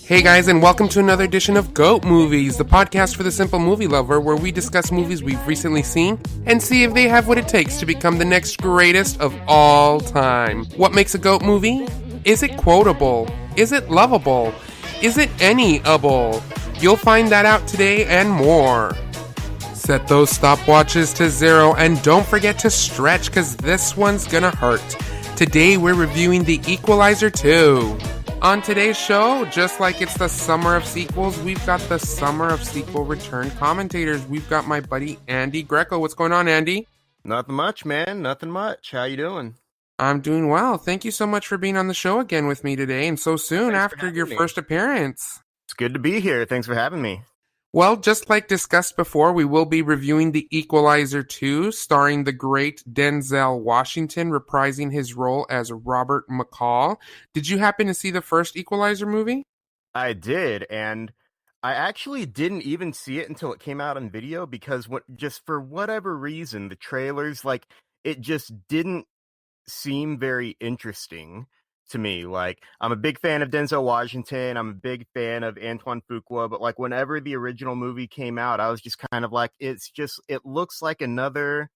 Hey guys, and welcome to another edition of GOAT Movies, the podcast for the simple movie lover, where we discuss movies we've recently seen and see if they have what it takes to become the next greatest of all time. What makes a GOAT movie? Is it quotable? Is it lovable? Is it any-able? You'll find that out today and more. Set those stopwatches to 0 and don't forget to stretch, because this one's gonna hurt. Today we're reviewing The Equalizer 2. On today's show, just like it's the summer of sequels, we've got the summer of sequel return commentators. We've got my buddy Andy Greco. What's going on, Andy? Nothing much, man. Nothing much. How you doing? I'm doing well. Thank you so much for being on the show again with me today, and so soon Thanks for after having your me. first appearance. It's good to be here. Thanks for having me. Well, just like discussed before, we will be reviewing The Equalizer 2, starring the great Denzel Washington reprising his role as Robert McCall. Did you happen to see the first Equalizer movie? I did, and I actually didn't even see it until it came out on video because just for whatever reason, the trailers, it just didn't seem very interesting to me. Like, I'm a big fan of Denzel Washington. I'm a big fan of Antoine Fuqua, but whenever the original movie came out, I was just kind of like, it looks like another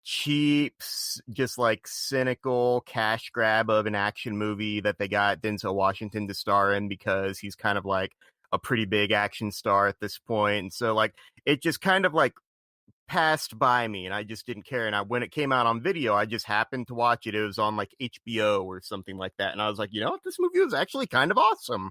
cheap, just cynical cash grab of an action movie that they got Denzel Washington to star in because he's kind of like a pretty big action star at this point. And so it just kind of passed by me and I just didn't care. And when it came out on video, I just happened to watch it. It was on HBO or something like that. And I was like, you know what? This movie was actually kind of awesome.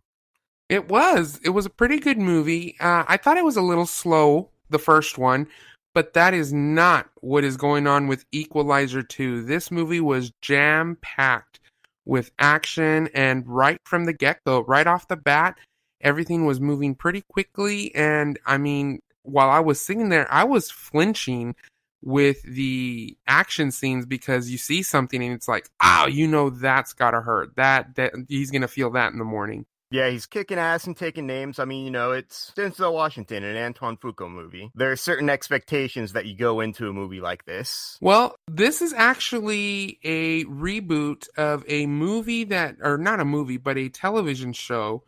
It was. It was a pretty good movie. I thought it was a little slow, the first one, but that is not what is going on with Equalizer 2. This movie was jam-packed with action, and right from the get-go, right off the bat, everything was moving pretty quickly. And I mean, while I was sitting there, I was flinching with the action scenes because you see something and it's like, oh, you know that's gotta hurt. That he's gonna feel that in the morning. Yeah, he's kicking ass and taking names. I mean, it's Denzel Washington, an Antoine Fuqua movie. There are certain expectations that you go into a movie like this. Well, this is actually a reboot of a movie or not a movie, but a television show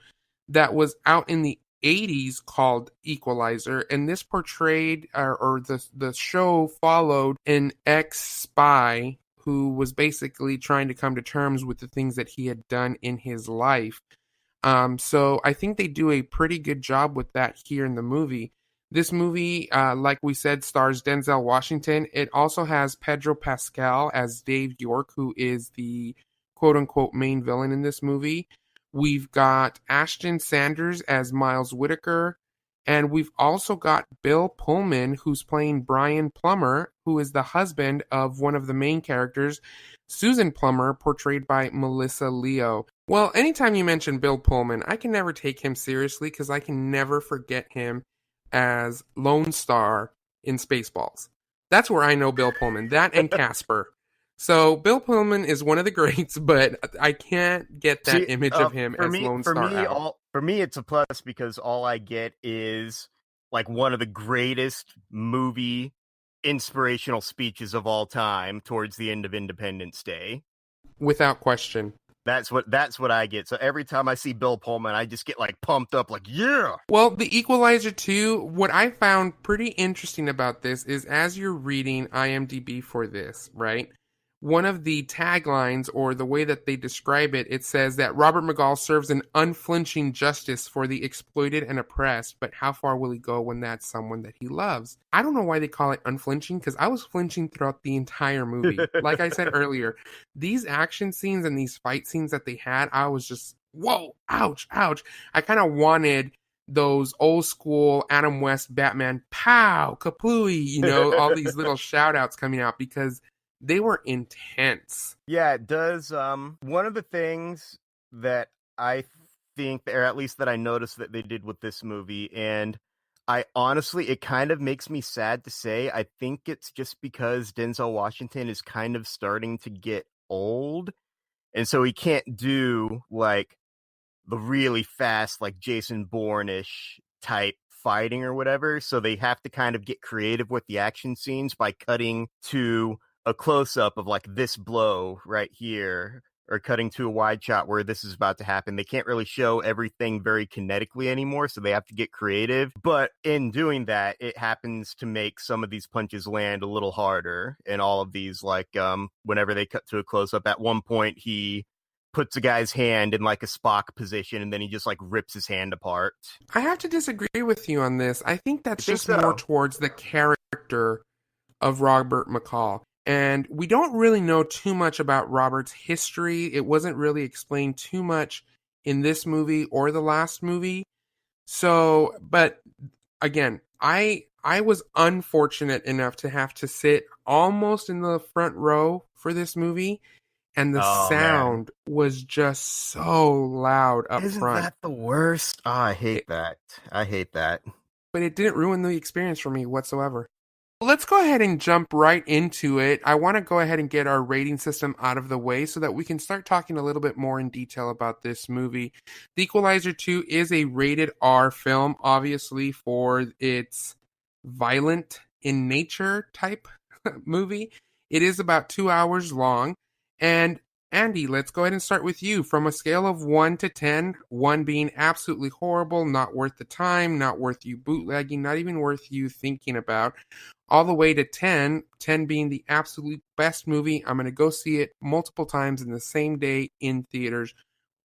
that was out in the 80s called Equalizer, and this portrayed or the show followed an ex-spy who was basically trying to come to terms with the things that he had done in his life. So I think they do a pretty good job with that here in the movie. This movie, like we said, stars Denzel Washington. It also has Pedro Pascal as Dave York, who is the quote-unquote main villain in this movie. We've got Ashton Sanders as Miles Whitaker, and we've also got Bill Pullman, who's playing Brian Plummer, who is the husband of one of the main characters, Susan Plummer, portrayed by Melissa Leo. Well, anytime you mention Bill Pullman, I can never take him seriously because I can never forget him as Lone Star in Spaceballs. That's where I know Bill Pullman, that and Casper. So Bill Pullman is one of the greats, but I can't get that image of him as Lone Star. For me, it's a plus because all I get is one of the greatest movie inspirational speeches of all time towards the end of Independence Day. Without question. That's what I get. So every time I see Bill Pullman, I just get pumped up, yeah. Well, The Equalizer 2, what I found pretty interesting about this is as you're reading IMDb for this, right? One of the taglines, or the way that they describe it, it says that Robert McCall serves an unflinching justice for the exploited and oppressed, but how far will he go when that's someone that he loves? I don't know why they call it unflinching, because I was flinching throughout the entire movie. Like I said earlier, these action scenes and these fight scenes that they had, I was just, whoa, ouch, ouch. I kind of wanted those old school Adam West Batman, pow, kaplooey, all these little shout outs coming out because they were intense. Yeah, it does. One of the things that I think, or at least that I noticed that they did with this movie, and I honestly, it kind of makes me sad to say, I think it's just because Denzel Washington is kind of starting to get old, and so he can't do the really fast, Jason Bourne-ish type fighting or whatever, so they have to kind of get creative with the action scenes by cutting to a close-up of this blow right here or cutting to a wide shot where this is about to happen. They can't really show everything very kinetically anymore, so they have to get creative. But in doing that, it happens to make some of these punches land a little harder. And all of these, like, whenever they cut to a close up, at one point he puts a guy's hand in like a Spock position, and then he just like rips his hand apart. I have to disagree with you on this. I think that's think just more so? towards the character of Robert McCall. And we don't really know too much about Robert's history. It wasn't really explained too much in this movie or the last movie. So, but again, I was unfortunate enough to have to sit almost in the front row for this movie, and the Oh man, sound was just so loud up isn't front. that the worst? Oh, I hate that. I hate that. But it didn't ruin the experience for me whatsoever. Let's go ahead and jump right into it. I want to go ahead and get our rating system out of the way so that we can start talking a little bit more in detail about this movie. The Equalizer 2 is a rated R film, obviously, for its violent in nature type movie. It is about 2 hours long. And Andy, let's go ahead and start with you. From a scale of 1 to 10, 1 being absolutely horrible, not worth the time, not worth you bootlegging, not even worth you thinking about, all the way to 10, 10 being the absolute best movie. I'm going to go see it multiple times in the same day in theaters.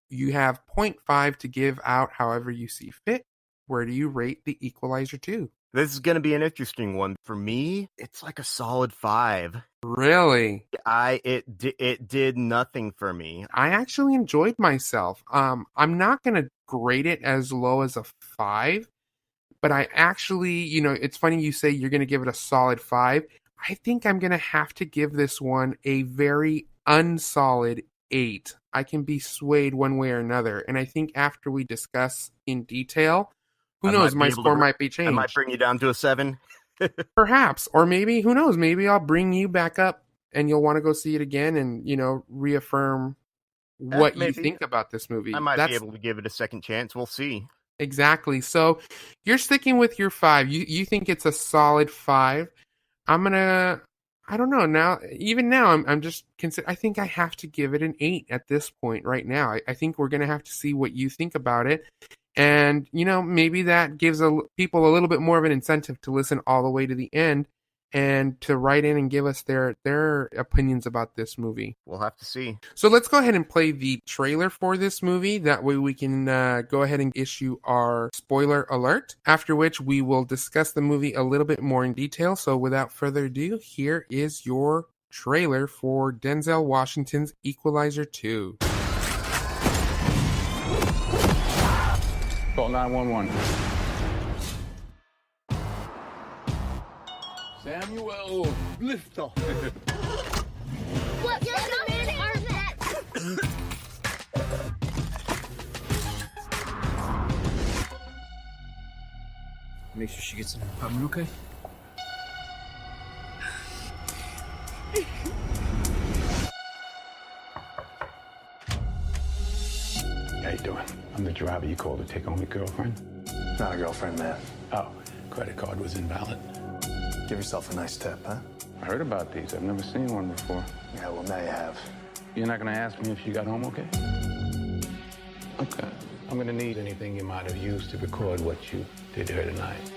You have 0.5 to give out however you see fit. Where do you rate The Equalizer 2? This is going to be an interesting one. For me, it's like a solid 5. Really? It did nothing for me. I actually enjoyed myself. I'm not going to grade it as low as a 5, but I actually, it's funny you say you're going to give it a solid 5. I think I'm going to have to give this one a very unsolid 8. I can be swayed one way or another. And I think after we discuss in detail, who knows, my score might be changed. I might bring you down to a 7. Perhaps. Or maybe, who knows, maybe I'll bring you back up and you'll want to go see it again and, reaffirm what you think about this movie. I might be able to give it a second chance. We'll see. Exactly. So you're sticking with your 5. You think it's a solid 5. I don't know. Now, even now, I'm just I think I have to give it an 8 at this point right now. I think we're going to have to see what you think about it. And, maybe that gives people a little bit more of an incentive to listen all the way to the end and to write in and give us their opinions about this movie. We'll have to see. So let's go ahead and play the trailer for this movie. That way we can go ahead and issue our spoiler alert, after which we will discuss the movie a little bit more in detail. So without further ado, here is your trailer for Denzel Washington's Equalizer 2. Call 911. Samuel, lift off. What kind of are that? Make sure she gets in her apartment, okay? How you doing? I'm the driver you called to take home your girlfriend. Not a girlfriend, man. Oh, credit card was invalid. Give yourself a nice tip, huh? I heard about these. I've never seen one before. Yeah, well, now you have. You're not gonna ask me if she got home okay? Okay. I'm gonna need anything you might have used to record what you did to her tonight.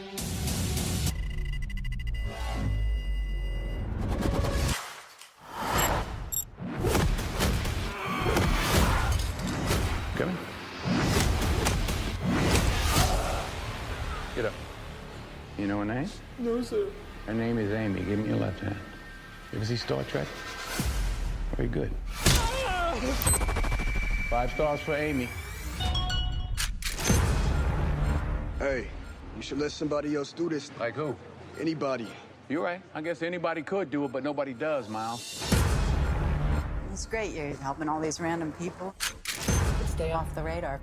Come in. Get up. You know her name? No, sir. Her name is Amy. Give me your left hand. You ever see Star Trek? Very good. 5 stars for Amy. Hey, you should let somebody else do this. Like who? Anybody. You're right. I guess anybody could do it, but nobody does, Miles. It's great you're helping all these random people stay off the radar.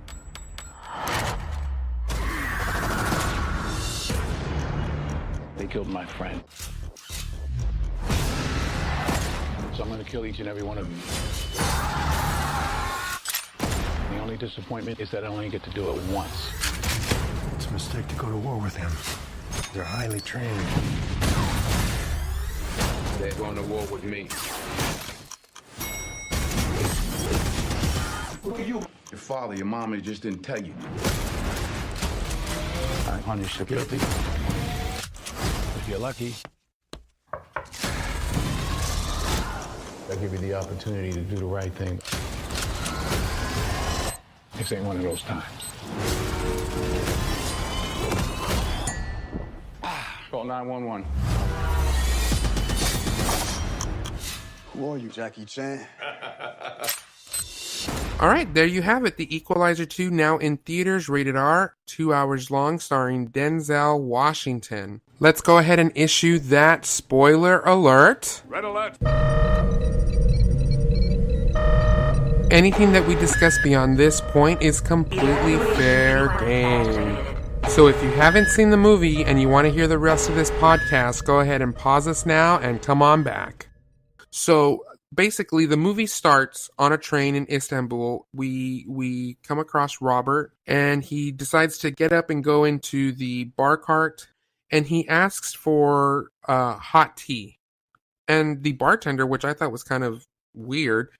They killed my friend. So I'm gonna kill each and every one of them. The only disappointment is that I only get to do it once. It's a mistake to go to war with him. They're highly trained. They're going to war with me. you? Your father, your mama just didn't tell you. I punish you guilty. If you're lucky, they'll give you the opportunity to do the right thing. This ain't one of those times. Call 911. Who are you, Jackie Chan? All right, there you have it. The Equalizer 2 now in theaters, rated R, 2 hours long, starring Denzel Washington. Let's go ahead and issue that spoiler alert. Red alert. Anything that we discuss beyond this point is completely fair game. So if you haven't seen the movie and you want to hear the rest of this podcast, go ahead and pause us now and come on back. So basically, the movie starts on a train in Istanbul. We come across Robert, and he decides to get up and go into the bar cart, and he asks for hot tea. And the bartender, which I thought was kind of weird,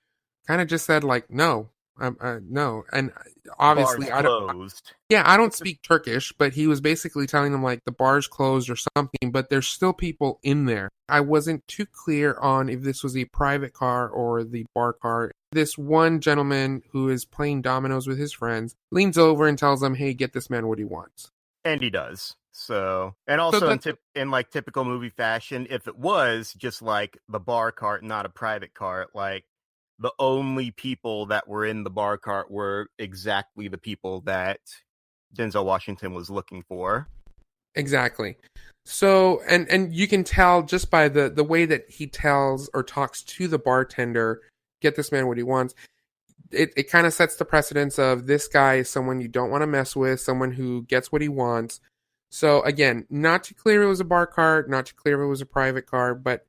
kind of just said like, no. No, and obviously Bar's closed. I don't speak Turkish, but he was basically telling them like the bar's closed or something, but there's still people in there. I wasn't too clear on if this was a private car or the bar car. This one gentleman who is playing dominoes with his friends leans over and tells them, hey, get this man what he wants. And he does. So, and also in like typical movie fashion, if it was just like the bar cart, not a private cart, like the only people that were in the bar cart were exactly the people that Denzel Washington was looking for. Exactly. So, and you can tell just by the way that he tells or talks to the bartender, get this man what he wants. It kind of sets the precedence of this guy is someone you don't want to mess with, someone who gets what he wants. So again, not too clear it was a bar cart, not too clear it was a private car, but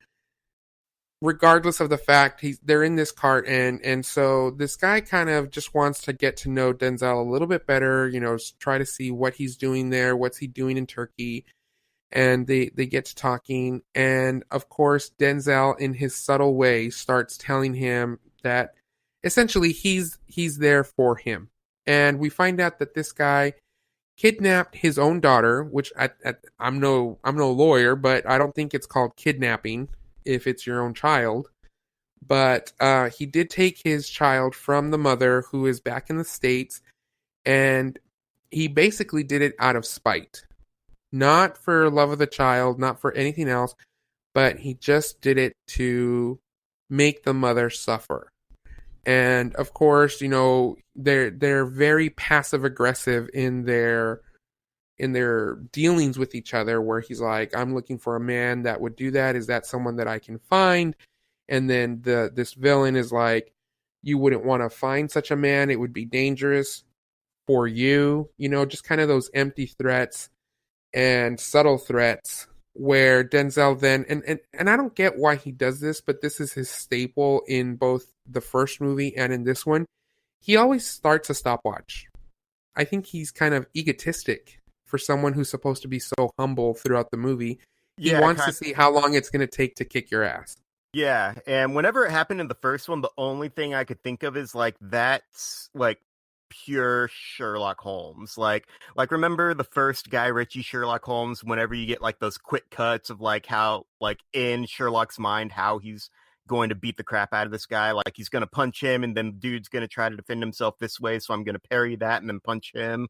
regardless of the fact, they're in this cart, and so this guy kind of just wants to get to know Denzel a little bit better, you know, try to see what he's doing there, what's he doing in Turkey, and they get to talking, and of course, Denzel, in his subtle way, starts telling him that essentially he's there for him, and we find out that this guy kidnapped his own daughter, which I'm no lawyer, but I don't think it's called kidnapping if it's your own child, but he did take his child from the mother who is back in the States, and he basically did it out of spite, not for love of the child, not for anything else, but he just did it to make the mother suffer. And of course, you know, they're very passive aggressive in their dealings with each other, where he's like, I'm looking for a man that would do that. Is that someone that I can find? And then this villain is like, you wouldn't want to find such a man. It would be dangerous for you. You know, just kind of those empty threats and subtle threats where Denzel then, and I don't get why he does this, but this is his staple in both the first movie and in this one. He always starts a stopwatch. I think he's kind of egotistic for someone who's supposed to be so humble throughout the movie. He wants to see how long it's going to take to kick your ass. Yeah, and whenever it happened in the first one, the only thing I could think of is like that's like pure Sherlock Holmes. Like remember the first Guy Ritchie Sherlock Holmes, whenever you get like those quick cuts of like how like in Sherlock's mind how he's going to beat the crap out of this guy, like he's going to punch him and then the dude's going to try to defend himself this way, so I'm going to parry that and then punch him.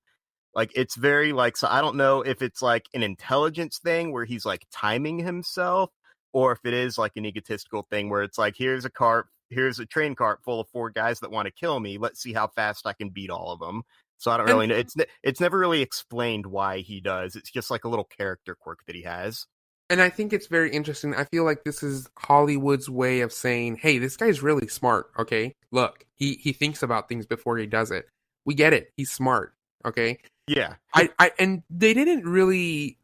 Like, it's very, like, so I don't know if it's, like, an intelligence thing where he's, like, timing himself, or if it is, like, an egotistical thing where it's, like, here's a train cart full of 4 guys that want to kill me. Let's see how fast I can beat all of them. So I don't really know. It's never really explained why he does. It's just, like, a little character quirk that he has. And I think it's very interesting. I feel like this is Hollywood's way of saying, hey, this guy's really smart, okay? Look, he thinks about things before he does it. We get it. He's smart, okay? Yeah. And they didn't really,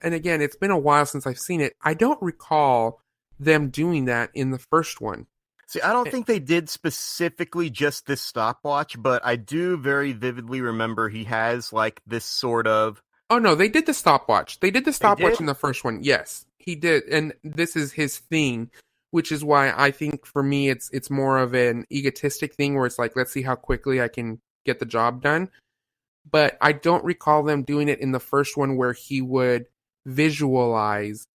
and again, it's been a while since I've seen it. I don't recall them doing that in the first one. See, I don't think they did specifically just this stopwatch, but I do very vividly remember he has like this sort of... Oh no, they did the stopwatch. They did the stopwatch in the first one. Yes, he did. And this is his thing which is why I think for me it's more of an egotistic thing where it's like, let's see how quickly I can get the job done. But I don't recall them doing it in the first one where he would visualize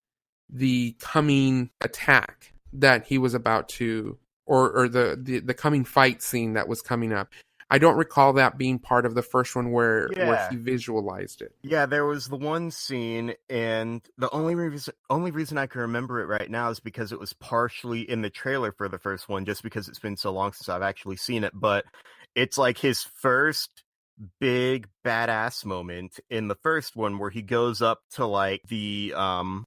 the coming attack that he was about to, or the coming fight scene that was coming up. I don't recall that being part of the first one where Yeah. he visualized it. Yeah, there was the one scene, and the only reason I can remember it right now is because it was partially in the trailer for the first one, just because it's been so long since I've actually seen it. But it's like his first big badass moment in the first one, where he goes up to like the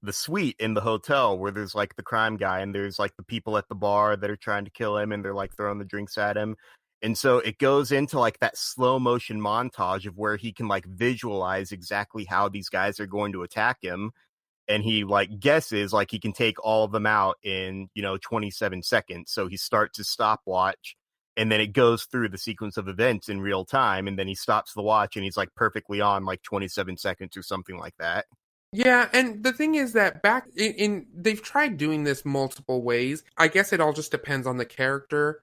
suite in the hotel where there's like the crime guy and there's like the people at the bar that are trying to kill him and they're like throwing the drinks at him. And so it goes into like that slow motion montage of where he can like visualize exactly how these guys are going to attack him. And he like guesses like he can take all of them out in, 27 seconds. So he starts his stopwatch, and then it goes through the sequence of events in real time. And then he stops the watch and he's like perfectly on like 27 seconds or something like that. Yeah, and the thing is that back in they've tried doing this multiple ways. I guess it all just depends on the character.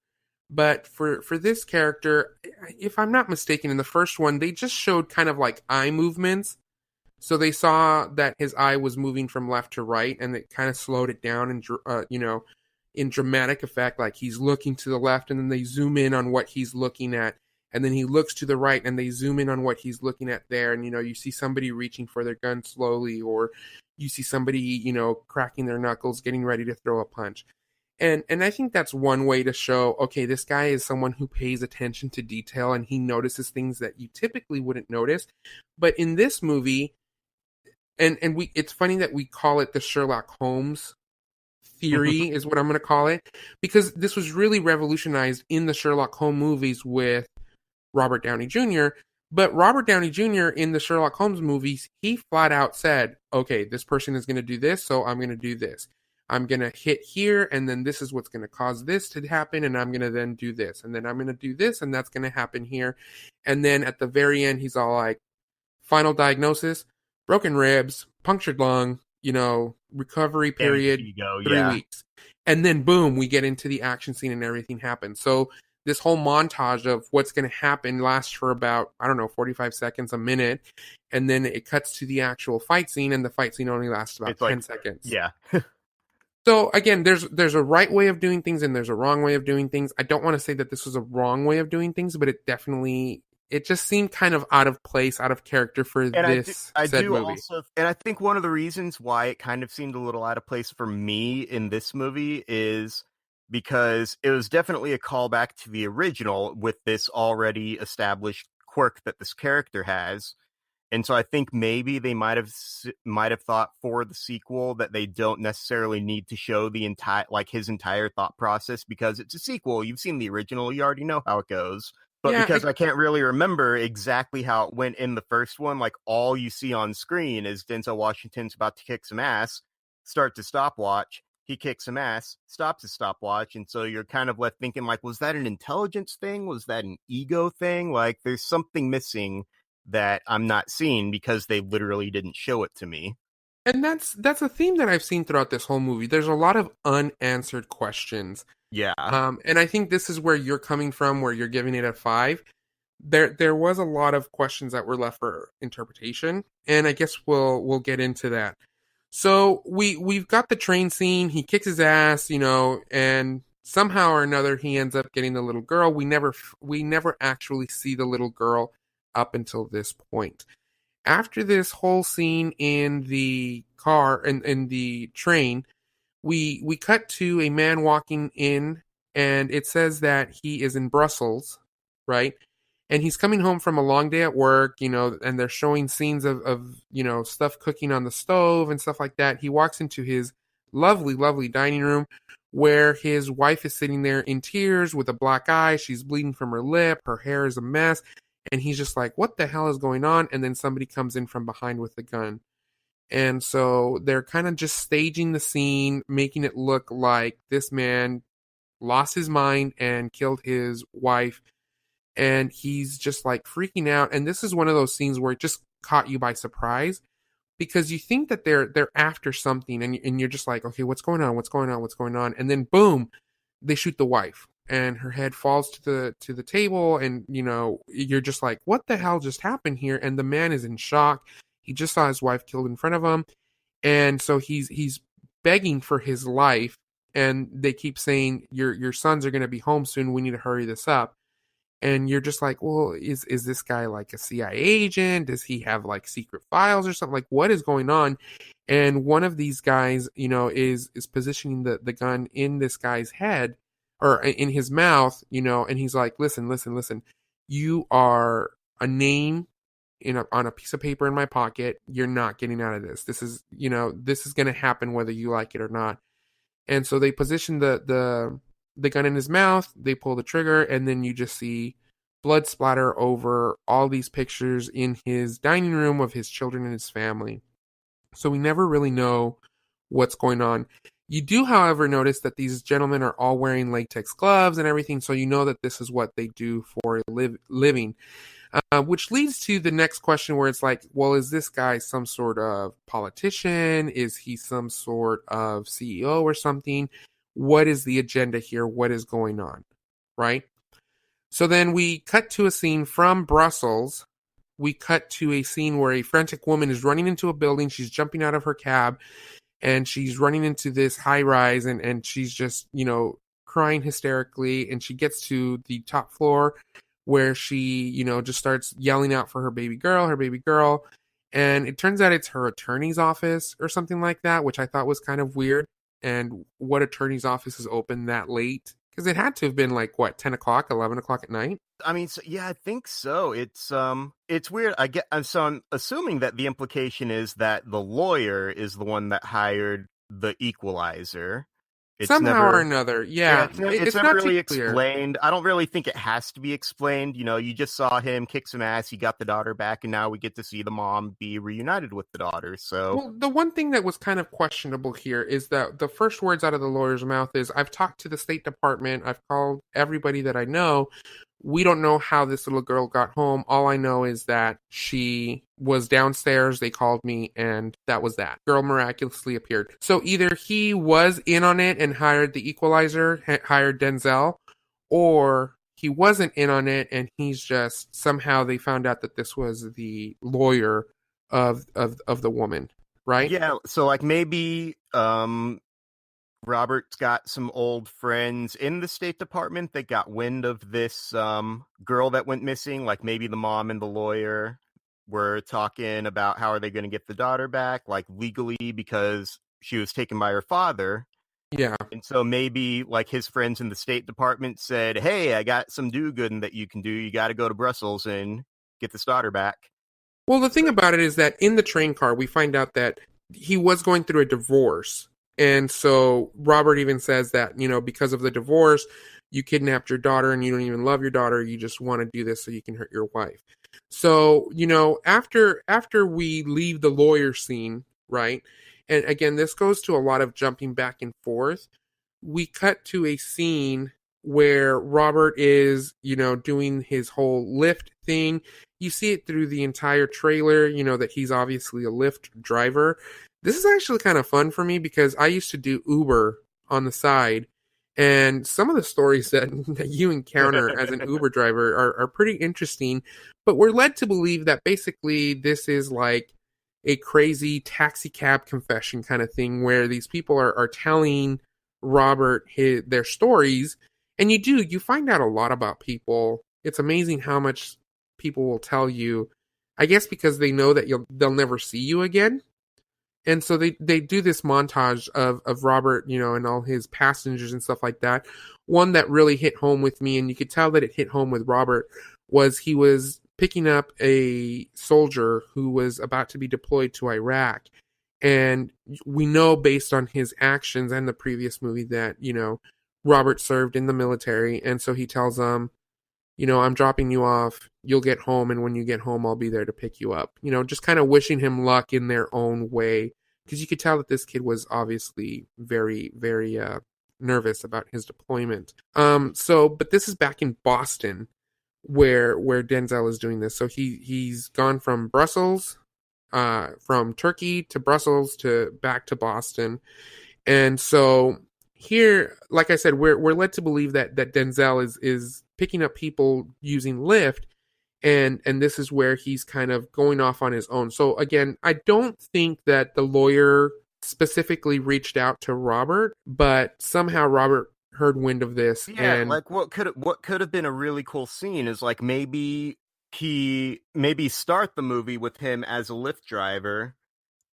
But for this character, if I'm not mistaken, in the first one, they just showed kind of like eye movements. So they saw that his eye was moving from left to right, and it kind of slowed it down, and in dramatic effect, like he's looking to the left, and then they zoom in on what he's looking at, and then he looks to the right, and they zoom in on what he's looking at there, and you see somebody reaching for their gun slowly, or you see somebody cracking their knuckles, getting ready to throw a punch. And I think that's one way to show, okay, this guy is someone who pays attention to detail and he notices things that you typically wouldn't notice. But in this movie, and it's funny that we call it the Sherlock Holmes theory is what I'm going to call it, because this was really revolutionized in the Sherlock Holmes movies with Robert Downey Jr. But Robert Downey Jr. in the Sherlock Holmes movies, he flat out said, okay, this person is going to do this, so I'm going to do this. I'm going to hit here, and then this is what's going to cause this to happen, and I'm going to then do this, and then I'm going to do this, and that's going to happen here. And then at the very end, he's all like, final diagnosis, broken ribs, punctured lung, recovery period, 3 weeks. And then boom, we get into the action scene and everything happens. So this whole montage of what's going to happen lasts for about, 45 seconds, a minute. And then it cuts to the actual fight scene, and the fight scene only lasts about 10 seconds. Yeah. So again, there's a right way of doing things and there's a wrong way of doing things. I don't want to say that this was a wrong way of doing things, but it just seemed kind of out of place, out of character for this movie. Also, and I think one of the reasons why it kind of seemed a little out of place for me in this movie is because it was definitely a callback to the original with this already established quirk that this character has. And so I think maybe they might have thought for the sequel that they don't necessarily need to show the his entire thought process, because it's a sequel. You've seen the original, you already know how it goes. But yeah, because I can't really remember exactly how it went in the first one, like all you see on screen is Denzel Washington's about to kick some ass, start to stopwatch, he kicks some ass, stops his stopwatch, and so you're kind of left thinking, like, was that an intelligence thing? Was that an ego thing? Like, there's something missing that I'm not seeing because they literally didn't show it to me. And that's a theme that I've seen throughout this whole movie. There's a lot of unanswered questions. Yeah. And I think this is where you're coming from, where you're giving it a 5. There was a lot of questions that were left for interpretation, and I guess we'll get into that. So we've got the train scene. He kicks his ass, and somehow or another he ends up getting the little girl. We never actually see the little girl up until this point. After this whole scene in the car and in the train, we cut to a man walking in, and it says that he is in Brussels, right? And he's coming home from a long day at work, and they're showing scenes of stuff cooking on the stove and stuff like that. He walks into his lovely, lovely dining room where his wife is sitting there in tears with a black eye. She's bleeding from her lip. Her hair is a mess. And he's just like, what the hell is going on? And then somebody comes in from behind with a gun. And so they're kind of just staging the scene, making it look like this man lost his mind and killed his wife. And he's just like freaking out. And this is one of those scenes where it just caught you by surprise. because you think that they're after something, and you're just like, okay, what's going on? What's going on? What's going on? And then boom, they shoot the wife, and her head falls to the table, and you're just like, what the hell just happened here? And the man is in shock. He just saw his wife killed in front of him, and so he's begging for his life, and they keep saying, your sons are going to be home soon. We need to hurry this up. And you're just like, well, is this guy like a CIA agent? Does he have like secret files or something? Like, what is going on? And one of these guys, is positioning the gun in this guy's head or in his mouth, and he's like, listen, listen, listen. You are a name on a piece of paper in my pocket. You're not getting out of this. This is going to happen whether you like it or not. And so they position the gun in his mouth, they pull the trigger, and then you just see blood splatter over all these pictures in his dining room of his children and his family. So we never really know what's going on. You do, however, notice that these gentlemen are all wearing latex gloves and everything, so you know that this is what they do for a living. Which leads to the next question where it's like, well, is this guy some sort of politician? Is he some sort of CEO or something? What is the agenda here? What is going on? Right? So then we cut to a scene from Brussels. We cut to a scene where a frantic woman is running into a building. She's jumping out of her cab, and she's running into this high rise, and she's just, crying hysterically. And she gets to the top floor where she, just starts yelling out for her baby girl. And it turns out it's her attorney's office or something like that, which I thought was kind of weird. And what attorney's office is open that late? Because it had to have been like, what, 10 o'clock, 11 o'clock at night? I mean, yeah, I think so. It's weird. So I'm assuming that the implication is that the lawyer is the one that hired the Equalizer. Somehow or another, yeah. It's not never really clear. explained. I don't really think it has to be explained. You just saw him kick some ass. He got the daughter back, and now we get to see the mom be reunited with the daughter. So, well, the one thing that was kind of questionable here is that the first words out of the lawyer's mouth is, I've talked to the State Department. I've called everybody that I know. We don't know how this little girl got home. All I know is that she was downstairs. They called me, and that was that. Girl miraculously appeared. So either he was in on it and hired the Equalizer, hired Denzel, or he wasn't in on it, and he's just, somehow they found out that this was the lawyer of the woman, right? Yeah, so like maybe Robert's got some old friends in the State Department that got wind of this girl that went missing. Like maybe the mom and the lawyer were talking about how are they going to get the daughter back, like legally, because she was taken by her father. Yeah. And so maybe like his friends in the State Department said, hey, I got some do-gooding that you can do. You got to go to Brussels and get this daughter back. Well, the thing about it is that in the train car, we find out that he was going through a divorce. And so Robert even says that, because of the divorce, you kidnapped your daughter and you don't even love your daughter. You just want to do this so you can hurt your wife. So, after we leave the lawyer scene, right? And again, this goes to a lot of jumping back and forth. We cut to a scene where Robert is, doing his whole Lyft thing. You see it through the entire trailer, that he's obviously a Lyft driver. This is actually kind of fun for me because I used to do Uber on the side, and some of the stories that you encounter as an Uber driver are pretty interesting, but we're led to believe that basically this is like a crazy taxi cab confession kind of thing where these people are telling Robert their stories, and you find out a lot about people. It's amazing how much people will tell you, I guess because they know that they'll never see you again. And so they do this montage of Robert, and all his passengers and stuff like that. One that really hit home with me, and you could tell that it hit home with Robert, was he was picking up a soldier who was about to be deployed to Iraq. And we know based on his actions and the previous movie that, Robert served in the military. And so he tells them, I'm dropping you off. You'll get home. And when you get home, I'll be there to pick you up. Just kind of wishing him luck in their own way. Because you could tell that this kid was obviously very, very nervous about his deployment. But this is back in Boston where Denzel is doing this. So he's gone from Brussels from Turkey to Brussels to back to Boston. And so here, like I said, we're led to believe that Denzel is picking up people using Lyft, and this is where he's kind of going off on his own. So again, I don't think that the lawyer specifically reached out to Robert, but somehow Robert heard wind of this. Yeah, And like what could have been a really cool scene is like maybe start the movie with him as a Lyft driver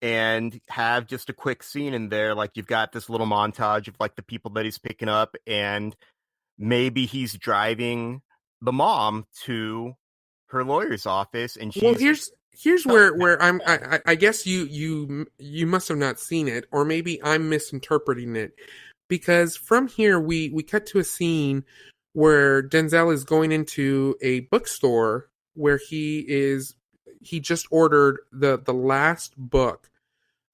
and have just a quick scene in there. Like you've got this little montage of like the people that he's picking up, and maybe he's driving the mom to her lawyer's office, and well, she's here's telling where him. I guess you must have not seen it, or maybe I'm misinterpreting it, because from here we cut to a scene where Denzel is going into a bookstore where he just ordered the last book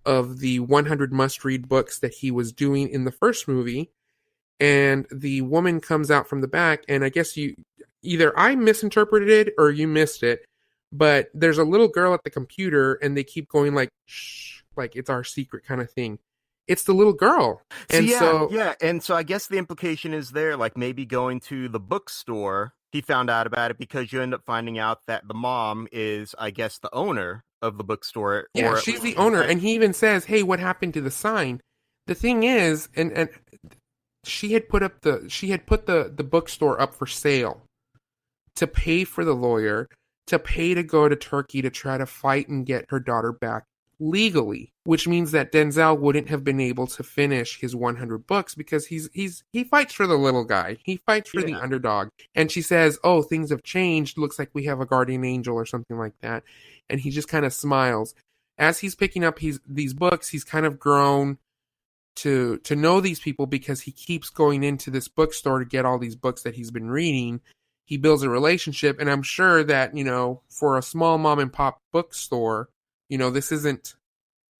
of the 100 must read books that he was doing in the first movie, and the woman comes out from the back, and I guess you either I misinterpreted it or you missed it, but there's a little girl at the computer and they keep going like shh, like it's our secret kind of thing. It's the little girl. So And yeah, so yeah, and so I guess the implication is there, like maybe going to the bookstore, he found out about it because you end up finding out that the mom is, I guess, the owner of the bookstore, yeah, or at she's least the she's owner, like, and he even says, "Hey, what happened to the sign?" The thing is, and she had put the bookstore up for sale to pay for the lawyer, to pay to go to Turkey to try to fight and get her daughter back legally, which means that Denzel wouldn't have been able to finish his 100 books because he fights for the little guy. He fights for the yeah, underdog. And she says, "Oh, things have changed. Looks like we have a guardian angel or something like that." And he just kind of smiles. As he's picking up these books, he's kind of grown to know these people because he keeps going into this bookstore to get all these books that he's been reading. He builds a relationship, and I'm sure that, for a small mom and pop bookstore, this isn't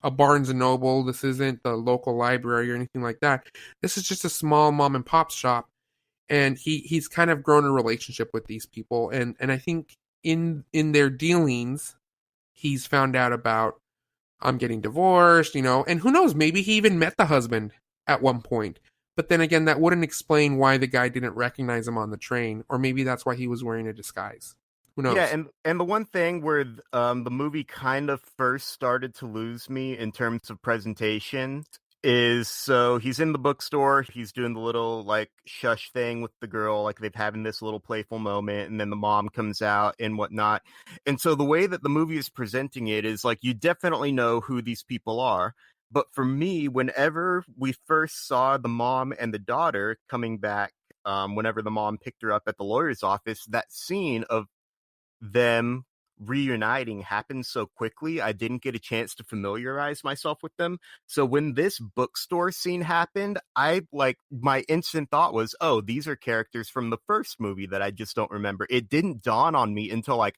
a Barnes and Noble, this isn't the local library or anything like that. This is just a small mom and pop shop, and he's kind of grown a relationship with these people, and I think in their dealings, he's found out about I'm getting divorced, and who knows, maybe he even met the husband at one point. But then again, that wouldn't explain why the guy didn't recognize him on the train, or maybe that's why he was wearing a disguise. Who yeah, knows? and the one thing where the movie kind of first started to lose me in terms of presentation is, so he's in the bookstore, he's doing the little like shush thing with the girl, like they've having this little playful moment, and then the mom comes out and whatnot. And so the way that the movie is presenting it is like you definitely know who these people are. But for me, whenever we first saw the mom and the daughter coming back, whenever the mom picked her up at the lawyer's office, that scene of them reuniting happened so quickly, I didn't get a chance to familiarize myself with them. So when this bookstore scene happened, my instant thought was, oh, these are characters from the first movie that I just don't remember. It didn't dawn on me until like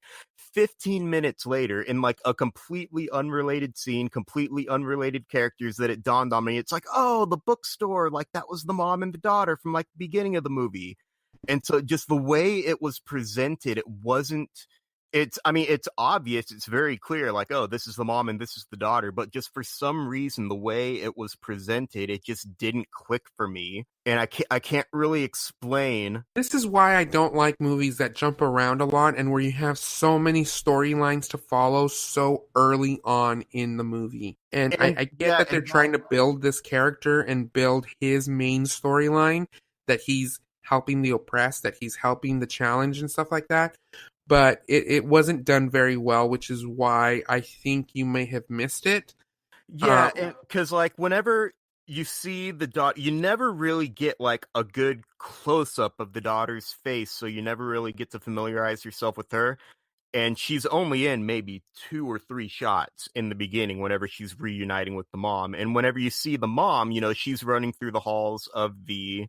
15 minutes later in like a completely unrelated scene, completely unrelated characters, that it dawned on me. It's like, oh, the bookstore, like that was the mom and the daughter from like the beginning of the movie. And so just the way it was presented, it wasn't, I mean, it's obvious, it's very clear, like, oh, this is the mom and this is the daughter, but just for some reason, the way it was presented, it just didn't click for me. And I can't really explain. This is why I don't like movies that jump around a lot and where you have so many storylines to follow so early on in the movie. And And I get yeah, that they're and trying to build this character and build his main storyline, that he's helping the oppressed, that he's helping the challenge and stuff like that. But it wasn't done very well, which is why I think you may have missed it. yeah, and because like whenever you see the daughter, you never really get like a good close up of the daughter's face, so you never really get to familiarize yourself with her. And she's only in maybe 2 or 3 shots in the beginning whenever she's reuniting with the mom. And whenever you see the mom, she's running through the halls of the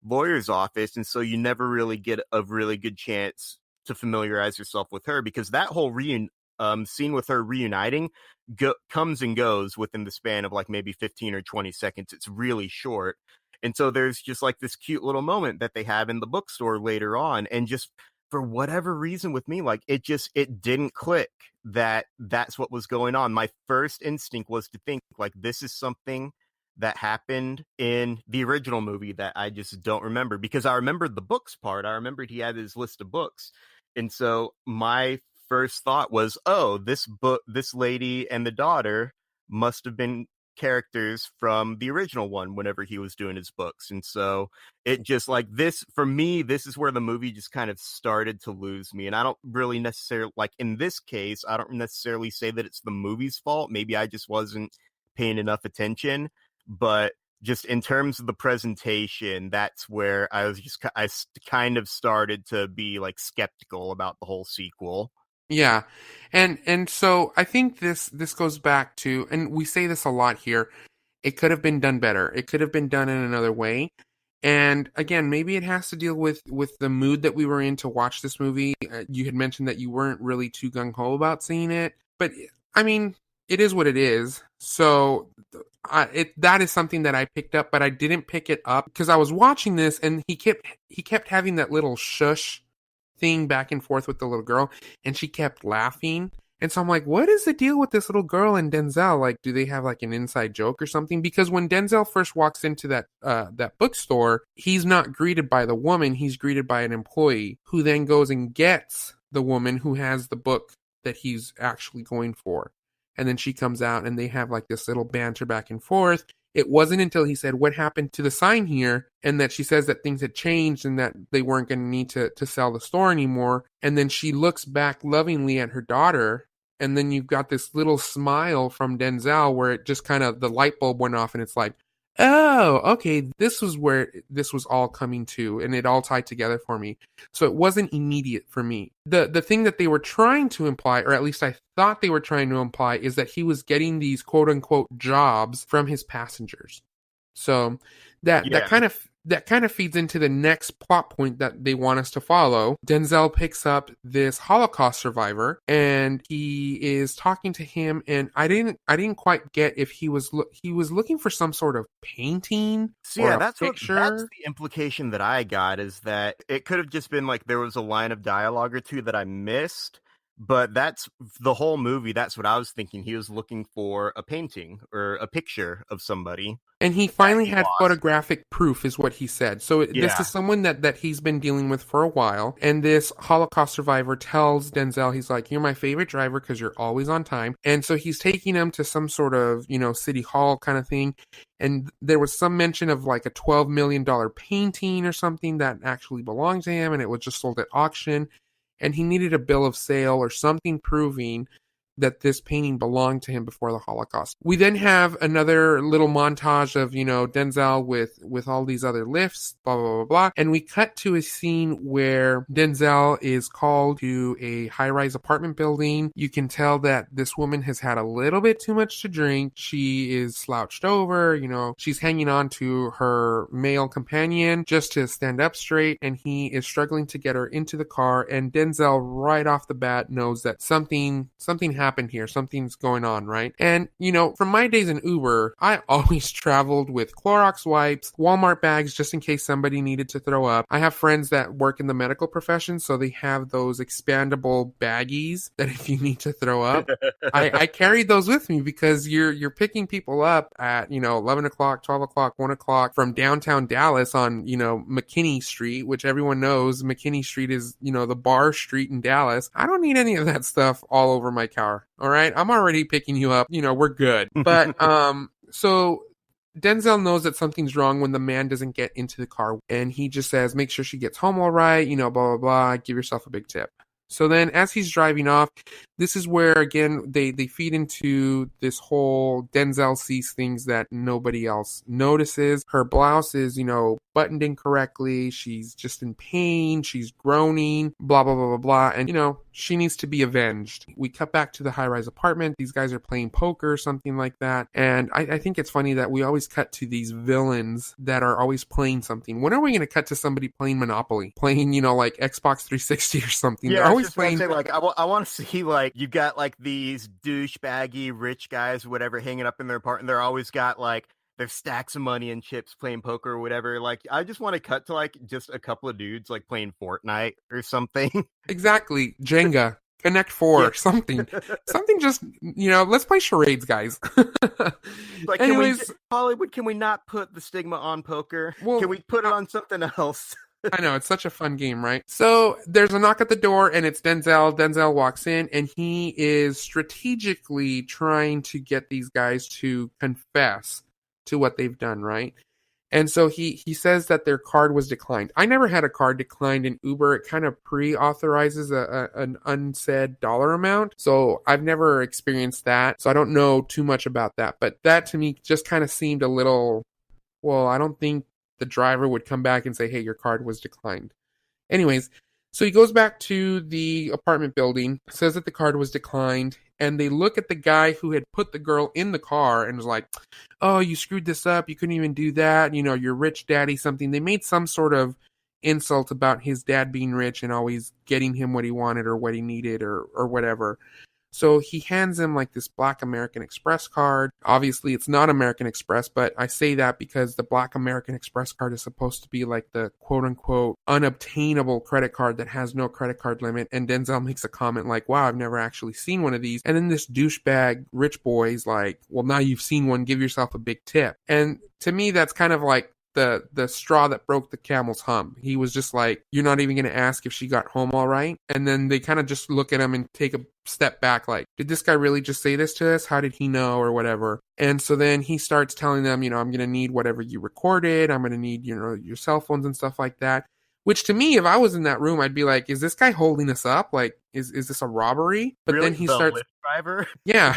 lawyer's office, and so you never really get a really good chance to familiarize yourself with her, because that whole scene with her reuniting comes and goes within the span of like maybe 15 or 20 seconds. It's really short. And so there's just like this cute little moment that they have in the bookstore later on, and just for whatever reason with me, like it didn't click that that's what was going on. My first instinct was to think like this is something that happened in the original movie that I just don't remember, because I remembered the books part. I remembered he had his list of books. And so my first thought was, oh, this lady and the daughter must have been characters from the original one whenever he was doing his books. And so it just like this, for me, this is where the movie just kind of started to lose me. And I don't really necessarily, like in this case, I don't necessarily say that it's the movie's fault. Maybe I just wasn't paying enough attention, but just in terms of the presentation, that's where I kind of started to be like skeptical about the whole sequel. Yeah. And so I think this goes back to, and we say this a lot here, it could have been done better. It could have been done in another way. And again, maybe it has to deal with the mood that we were in to watch this movie. You had mentioned that you weren't really too gung-ho about seeing it, but I mean, it is what it is. So that is something that I picked up, but I didn't pick it up because I was watching this and he kept having that little shush thing back and forth with the little girl, and she kept laughing. And so I'm like, what is the deal with this little girl and Denzel? Like, do they have like an inside joke or something? Because when Denzel first walks into that bookstore, he's not greeted by the woman, he's greeted by an employee who then goes and gets the woman who has the book that he's actually going for. And then she comes out and they have like this little banter back and forth. It wasn't until he said, what happened to the sign here? And that she says that things had changed and that they weren't going to need to sell the store anymore. And then she looks back lovingly at her daughter. And then you've got this little smile from Denzel where it just kind of, the light bulb went off and it's like, oh, okay, this was where this was all coming to, and it all tied together for me. So it wasn't immediate for me. The thing that they were trying to imply, or at least I thought they were trying to imply, is that he was getting these quote unquote jobs from his passengers. So that kind of feeds into the next plot point that they want us to follow. Denzel picks up this Holocaust survivor and he is talking to him, and I didn't quite get if he was looking for some sort of painting or a picture. That's the implication that I got, is that it could have just been like there was a line of dialogue or two that I missed. But that's the whole movie. That's what I was thinking. He was looking for a painting or a picture of somebody. And he finally had photographic proof, is what he said. So this is someone that he's been dealing with for a while. And this Holocaust survivor tells Denzel, he's like, you're my favorite driver because you're always on time. And so he's taking him to some sort of, city hall kind of thing. And there was some mention of like a $12 million painting or something that actually belonged to him. And it was just sold at auction. And he needed a bill of sale or something proving that this painting belonged to him before the Holocaust. We then have another little montage of, Denzel with all these other lifts, blah, blah, blah, blah. And we cut to a scene where Denzel is called to a high-rise apartment building. You can tell that this woman has had a little bit too much to drink. She is slouched over, she's hanging on to her male companion just to stand up straight, and he is struggling to get her into the car. And Denzel, right off the bat, knows that something happened here. Something's going on, right? And, from my days in Uber, I always traveled with Clorox wipes, Walmart bags, just in case somebody needed to throw up. I have friends that work in the medical profession, so they have those expandable baggies that if you need to throw up, I carried those with me because you're picking people up at, 11 o'clock, 12 o'clock, 1 o'clock from downtown Dallas on, McKinney Street, which everyone knows McKinney Street is, the bar street in Dallas. I don't need any of that stuff all over my car. All right. I'm already picking you up. We're good. But, so Denzel knows that something's wrong when the man doesn't get into the car, and he just says, make sure she gets home all right, blah, blah, blah. Give yourself a big tip. So then as he's driving off, this is where, again, they feed into this whole Denzel sees things that nobody else notices. Her blouse is, buttoned incorrectly. She's just in pain. She's groaning, blah, blah, blah, blah, blah. And, she needs to be avenged. We cut back to the high-rise apartment. These guys are playing poker or something like that. And I think it's funny that we always cut to these villains that are always playing something. When are we going to cut to somebody playing Monopoly? Playing, like Xbox 360 or something. Yeah, They're always playing. Say, like, I want to see, like, you've got, like, these douchebaggy rich guys, whatever, hanging up in their apartment. They're always got, like, there's stacks of money and chips playing poker or whatever. Like, I just want to cut to like just a couple of dudes like playing Fortnite or something. Exactly. Jenga, Connect Yeah. Four, something. Something just, let's play charades, guys. Like, Anyways, Hollywood, can we not put the stigma on poker? well, Can we put it on something else? I know, it's such a fun game, right? So there's a knock at the door, and it's Denzel. Denzel walks in, and he is strategically trying to get these guys to confess to what they've done, right? And so he says that their card was declined. I never had a card declined in Uber. It kind of pre-authorizes an unsaid dollar amount. So I've never experienced that. So I don't know too much about that. But that to me just kind of seemed a little, well, I don't think the driver would come back and say, hey, your card was declined. Anyways, so he goes back to the apartment building, says that the card was declined, and they look at the guy who had put the girl in the car and was like, oh, you screwed this up. You couldn't even do that. You're rich daddy something. They made some sort of insult about his dad being rich and always getting him what he wanted or what he needed or whatever. So he hands him like this Black American Express card. Obviously, it's not American Express, but I say that because the Black American Express card is supposed to be like the quote unquote unobtainable credit card that has no credit card limit. And Denzel makes a comment like, wow, I've never actually seen one of these. And then this douchebag rich boy is like, well, now you've seen one, give yourself a big tip. And to me, that's kind of like the straw that broke the camel's hump. He was just like, you're not even going to ask if she got home all right? And then they kind of just look at him and take a step back like, did this guy really just say this to us? How did he know or whatever? And so then he starts telling them, I'm going to need whatever you recorded. I'm going to need, your cell phones and stuff like that. Which to me, if I was in that room, I'd be like, is this guy holding us up? Like, is this a robbery? But really? Then he the starts... Lyft driver? Yeah.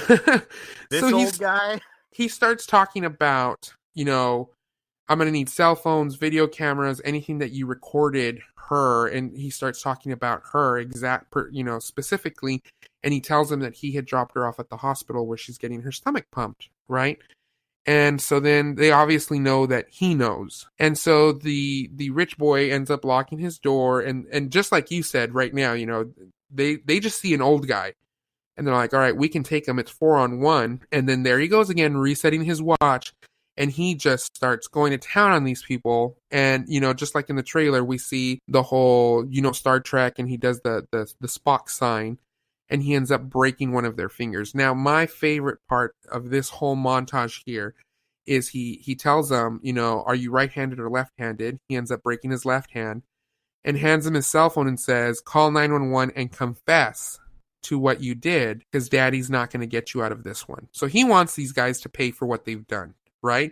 This so old guy? He starts talking about, I'm going to need cell phones, video cameras, anything that you recorded her. And he starts talking about her specifically. And he tells them that he had dropped her off at the hospital where she's getting her stomach pumped, right? And so then they obviously know that he knows. And so the rich boy ends up locking his door. And just like you said right now, they just see an old guy. And they're like, all right, we can take him. It's 4-on-1. And then there he goes again, resetting his watch. And he just starts going to town on these people. And, just like in the trailer, we see the whole, Star Trek, and he does the Spock sign. And he ends up breaking one of their fingers. Now, my favorite part of this whole montage here is he tells them, are you right-handed or left-handed? He ends up breaking his left hand and hands him his cell phone and says, call 911 and confess to what you did, because daddy's not going to get you out of this one. So he wants these guys to pay for what they've done. Right?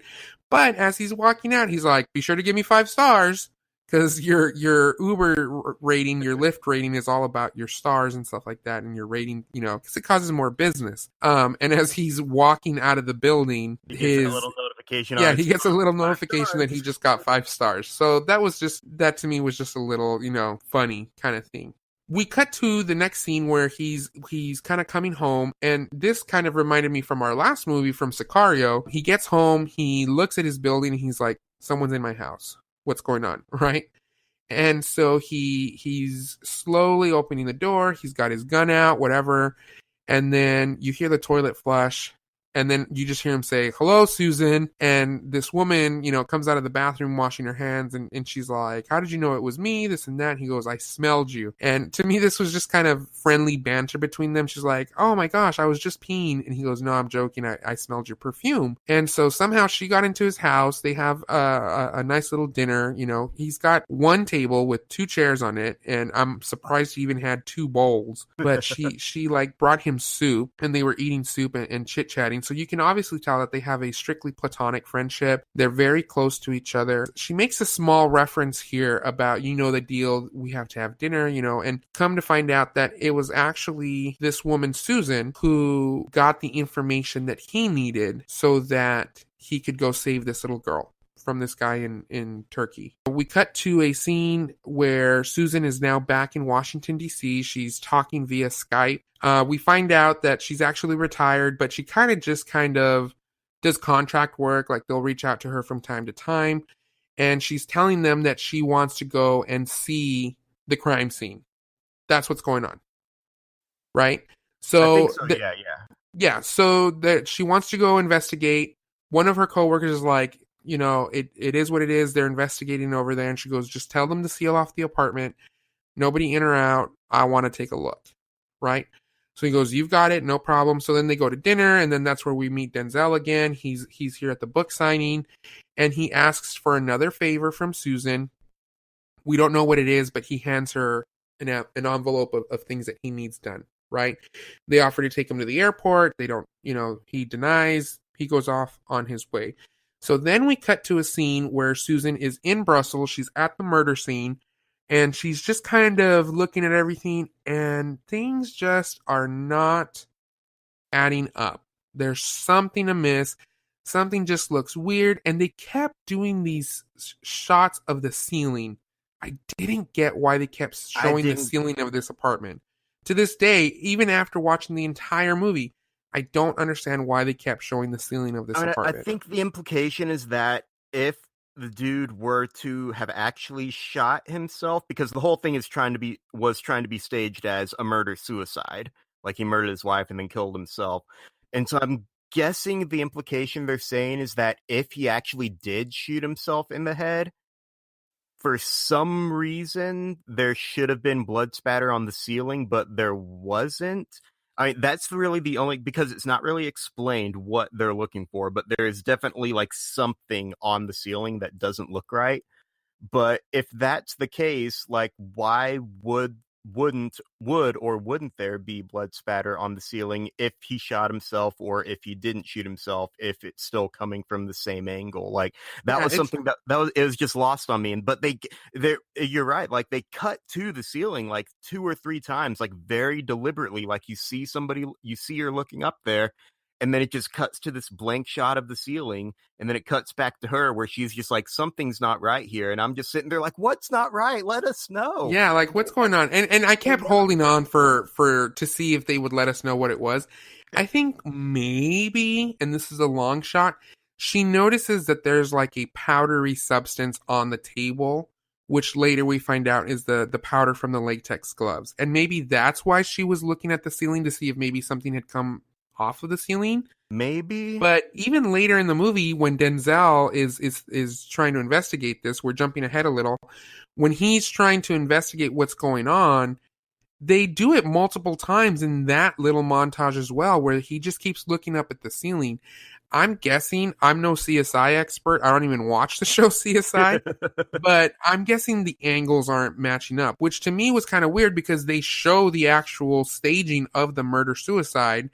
But as he's walking out, he's like, be sure to give me 5 stars, because your Uber rating, your Lyft rating is all about your stars and stuff like that, and your rating, because it causes more business. And as he's walking out of the building, he gets a little notification. He gets a little notification that he just got 5 stars. So that to me was just a little, funny kind of thing. We cut to the next scene where he's kind of coming home, and this kind of reminded me from our last movie, from Sicario. He gets home, he looks at his building, and he's like, someone's in my house. What's going on, right? And so he's slowly opening the door, he's got his gun out, whatever, and then you hear the toilet flush, and then you just hear him say, hello, Susan. And this woman, comes out of the bathroom washing her hands. And she's like, how did you know it was me? This and that. And he goes, I smelled you. And to me, this was just kind of friendly banter between them. She's like, oh my gosh, I was just peeing. And he goes, no, I'm joking. I smelled your perfume. And so somehow she got into his house. They have a nice little dinner. He's got one table with 2 chairs on it. And I'm surprised he even had 2 bowls. But she like brought him soup, and they were eating soup and chit-chatting. So you can obviously tell that they have a strictly platonic friendship. They're very close to each other. She makes a small reference here about, the deal, we have to have dinner, and come to find out that it was actually this woman, Susan, who got the information that he needed so that he could go save this little girl from this guy in Turkey. We cut to a scene where Susan is now back in Washington, D.C. She's talking via Skype. We find out that she's actually retired, but she kind of does contract work. Like, they'll reach out to her from time to time. And she's telling them that she wants to go and see the crime scene. That's what's going on. Right? So, I think so, yeah. Yeah, so that she wants to go investigate. one of her coworkers is like, it is what it is. They're investigating over there. And she goes, just tell them to seal off the apartment. Nobody in or out. I want to take a look. Right? So he goes, you've got it. No problem. So then they go to dinner. And then that's where we meet Denzel again. He's here at the book signing. And he asks for another favor from Susan. We don't know what it is, but he hands her an envelope of things that he needs done. Right? They offer to take him to the airport. They don't, he denies. He goes off on his way. So then we cut to a scene where Susan is in Brussels. She's at the murder scene, and she's just kind of looking at everything, and things just are not adding up. There's something amiss. Something just looks weird, and they kept doing these shots of the ceiling. I didn't get why they kept showing the ceiling of this apartment. To this day, even after watching the entire movie, I don't understand why they kept showing the ceiling of this apartment. I think the implication is that if the dude were to have actually shot himself, because the whole thing was trying to be staged as a murder-suicide, like he murdered his wife and then killed himself. And so I'm guessing the implication they're saying is that if he actually did shoot himself in the head, for some reason, there should have been blood spatter on the ceiling, but there wasn't. I mean, that's really the only, because it's not really explained what they're looking for, but there is definitely like something on the ceiling that doesn't look right. But if that's the case, like, why wouldn't there be blood spatter on the ceiling if he shot himself, or if he didn't shoot himself, if it's still coming from the same angle? Like, that was something it was just lost on me. But you're right, like they cut to the ceiling like 2 or 3 times, like very deliberately, like you see her looking up there, and then it just cuts to this blank shot of the ceiling, and then it cuts back to her where she's just like, something's not right here. And I'm just sitting there like, what's not right? Let us know. Yeah, like what's going on? And I kept holding on for to see if they would let us know what it was. I think maybe, and this is a long shot, she notices that there's like a powdery substance on the table, which later we find out is the powder from the latex gloves. And maybe that's why she was looking at the ceiling to see if maybe something had come off of the ceiling. Maybe. But even later in the movie, when Denzel is trying to investigate this, we're jumping ahead a little. When he's trying to investigate what's going on, they do it multiple times in that little montage as well, where he just keeps looking up at the ceiling. I'm guessing, I'm no CSI expert. I don't even watch the show CSI, but I'm guessing the angles aren't matching up, which to me was kind of weird because they show the actual staging of the murder-suicide.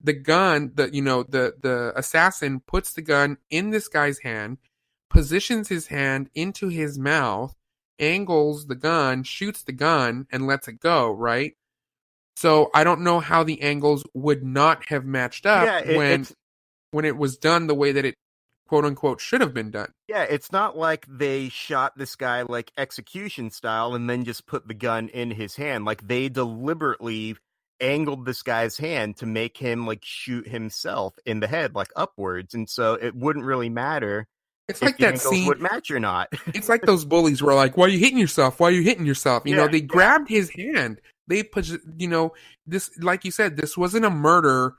The gun, the assassin puts the gun in this guy's hand, positions his hand into his mouth, angles the gun, shoots the gun, and lets it go, right? So I don't know how the angles would not have matched up when it was done the way that it, quote unquote, should have been done. Yeah, it's not like they shot this guy like execution style and then just put the gun in his hand. Like, they deliberately angled this guy's hand to make him like shoot himself in the head, like upwards, and so it wouldn't really matter it's if like the that angles scene would match or not. It's like those bullies were like, why are you hitting yourself? Why are you hitting yourself? They grabbed his hand. They put, this, like you said, this wasn't a murder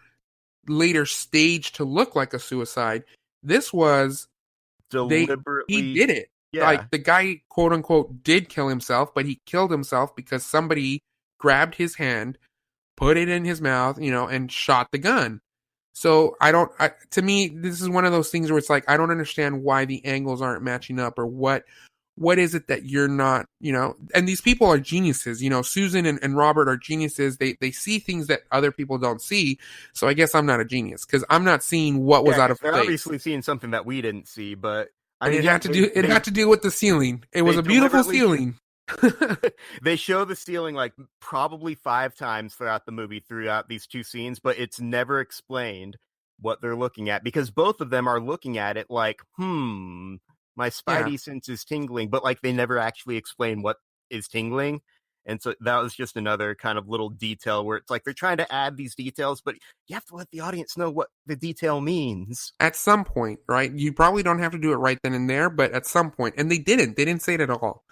later staged to look like a suicide. This was Deliberately. He did it. Yeah. Like, the guy, quote unquote, did kill himself, but he killed himself because somebody grabbed his hand, put it in his mouth, and shot the gun. So to me, this is one of those things where it's like, I don't understand why the angles aren't matching up, or what is it that you're not, and these people are geniuses, Susan and Robert are geniuses. They see things that other people don't see. So I guess I'm not a genius because I'm not seeing what was out of they're place. obviously seeing something that we didn't see, but it had to do with the ceiling. It was a beautiful ceiling. They show the ceiling like probably 5 times throughout the movie, throughout these 2 scenes, but it's never explained what they're looking at, because both of them are looking at it like, my spidey sense is tingling, but like they never actually explain what is tingling. And so that was just another kind of little detail where it's like they're trying to add these details, but you have to let the audience know what the detail means. At some point, right? You probably don't have to do it right then and there, but at some point. And they didn't say it at all.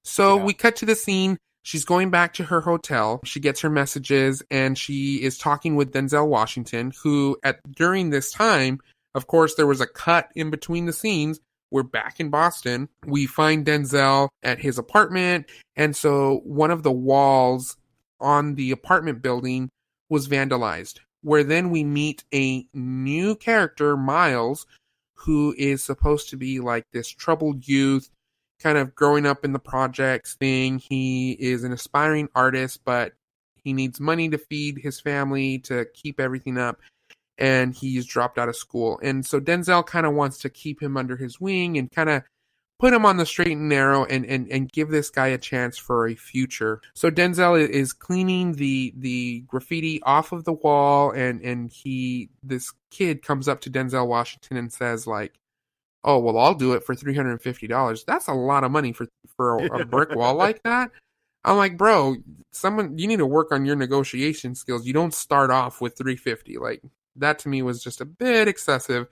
So we cut to the scene. She's going back to her hotel. She gets her messages, and she is talking with Denzel Washington, who during this time Of course, there was a cut in between the scenes. We're back in Boston. We find Denzel at his apartment. And so one of the walls on the apartment building was vandalized, where then we meet a new character, Miles, who is supposed to be like this troubled youth, kind of growing up in the projects thing. He is an aspiring artist, but he needs money to feed his family, to keep everything up, and he's dropped out of school. And so Denzel kind of wants to keep him under his wing and kind of put him on the straight and narrow, and give this guy a chance for a future. So Denzel is cleaning the graffiti off of the wall, and this kid comes up to Denzel Washington and says like, "Oh, well, I'll do it for $350. That's a lot of money for a brick wall like that." I'm like, bro, you need to work on your negotiation skills. You don't start off with $350. Like, that to me was just a bit excessive.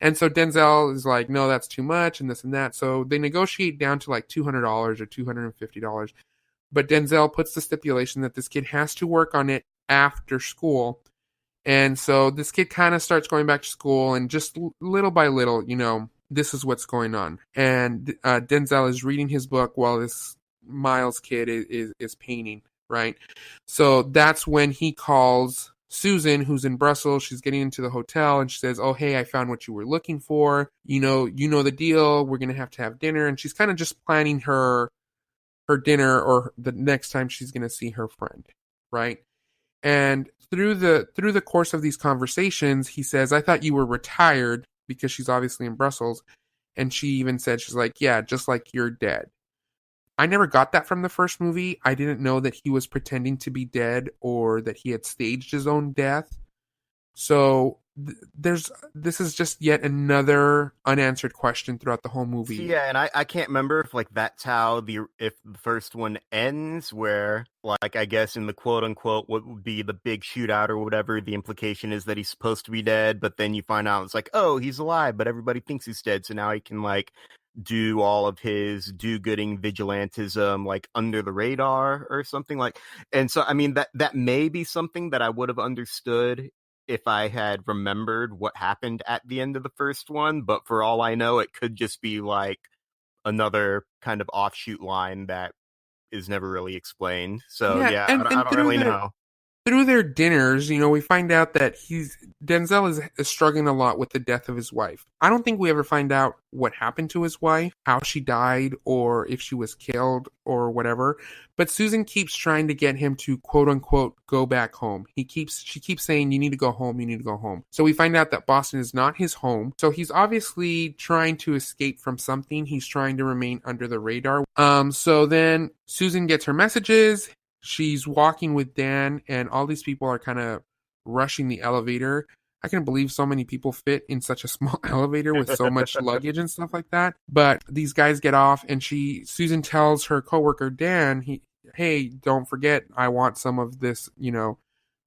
And so Denzel is like, no, that's too much, and this and that. So they negotiate down to like $200 or $250. But Denzel puts the stipulation that this kid has to work on it after school. And so this kid kind of starts going back to school, and just little by little, this is what's going on. And Denzel is reading his book while this Miles kid is painting, right? So that's when he calls Susan, who's in Brussels. She's getting into the hotel, and she says, "Oh, hey, I found what you were looking for. You know the deal. We're gonna have to have dinner." And she's kind of just planning her dinner, or the next time she's gonna see her friend, right? And through the course of these conversations, he says, "I thought you were retired," because she's obviously in Brussels. And she even said, she's like, "Yeah, just like you're dead." I never got that from the first movie. I didn't know that he was pretending to be dead, or that he had staged his own death. So this is just yet another unanswered question throughout the whole movie. Yeah, and I can't remember if like that's how if the first one ends, where like I guess in the quote unquote what would be the big shootout or whatever, the implication is that he's supposed to be dead, but then you find out it's like, oh, he's alive, but everybody thinks he's dead, so now he can like do all of his do-gooding vigilantism like under the radar or something like. And so I mean that may be something that I would have understood if I had remembered what happened at the end of the first one, but for all I know, it could just be like another kind of offshoot line that is never really explained. So yeah, I don't really know. Through their dinners, we find out that Denzel is struggling a lot with the death of his wife. I don't think we ever find out what happened to his wife, how she died, or if she was killed or whatever. But Susan keeps trying to get him to quote unquote go back home. She keeps saying, "You need to go home, you need to go home." So we find out that Boston is not his home. So he's obviously trying to escape from something. He's trying to remain under the radar. So then Susan gets her messages. She's walking with Dan, and all these people are kind of rushing the elevator. I can't believe so many people fit in such a small elevator with so much luggage and stuff like that. But these guys get off, and Susan tells her coworker Dan, "Hey, don't forget, I want some of this,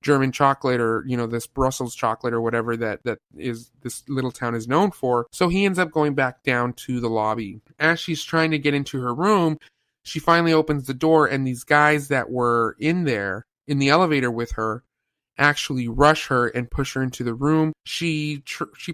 German chocolate, or this Brussels chocolate, or whatever that is this little town is known for." So he ends up going back down to the lobby. As she's trying to get into her room, she finally opens the door, and these guys that were in there in the elevator with her actually rush her and push her into the room. She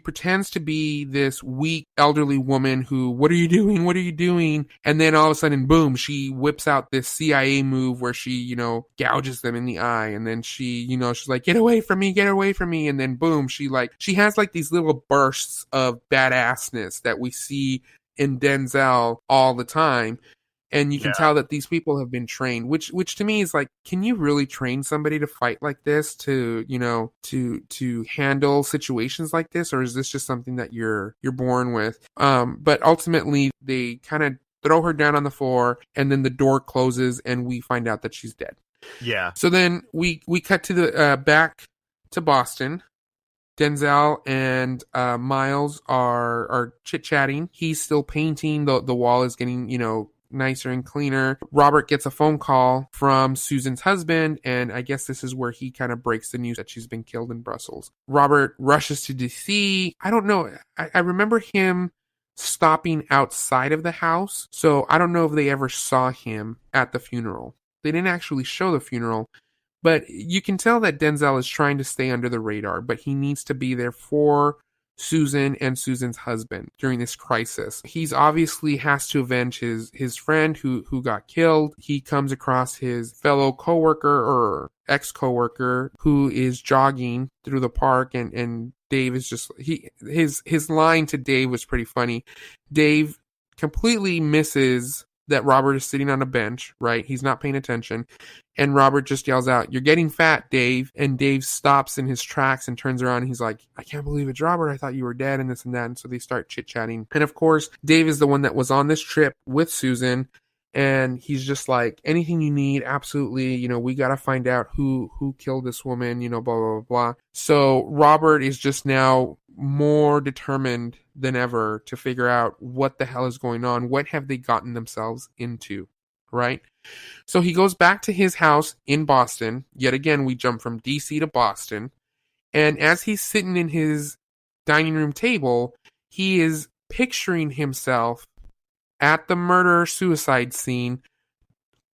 pretends to be this weak elderly woman who, "What are you doing? What are you doing?" And then all of a sudden, boom, she whips out this CIA move where she, gouges them in the eye. And then she's like, "Get away from me, get away from me." And then boom, she has like these little bursts of badassness that we see in Denzel all the time. And you can tell that these people have been trained, which to me is like, can you really train somebody to fight like this, to handle situations like this? Or is this just something that you're born with? But ultimately they kind of throw her down on the floor, and then the door closes, and we find out that she's dead. Yeah. So then we cut to the back to Boston. Denzel and Miles are chit-chatting. He's still painting. The wall is getting, nicer and cleaner. Robert gets a phone call from Susan's husband, and I guess this is where he kind of breaks the news that she's been killed in Brussels. Robert rushes to DC. I don't know. I remember him stopping outside of the house, so I don't know if they ever saw him at the funeral. They didn't actually show the funeral, but you can tell that Denzel is trying to stay under the radar, but he needs to be there for Susan and Susan's husband during this crisis. He's obviously has to avenge his friend who got killed. He comes across his fellow coworker or ex-coworker who is jogging through the park, and Dave is just his line to Dave was pretty funny. Dave completely misses that Robert is sitting on a bench, right? He's not paying attention. And Robert just yells out, "You're getting fat, Dave." And Dave stops in his tracks and turns around and he's like, "I can't believe it's Robert. I thought you were dead," and this and that. And so they start chit-chatting. And of course, Dave is the one that was on this trip with Susan. And he's just like, "Anything you need, absolutely. You know, we got to find out who killed this woman, you know, blah, blah, blah, blah." So Robert is just now more determined than ever to figure out what the hell is going on. What have they gotten themselves into, right? So he goes back to his house in Boston. Yet again, we jump from DC to Boston. And as he's sitting in his dining room table, he is picturing himself at the murder-suicide scene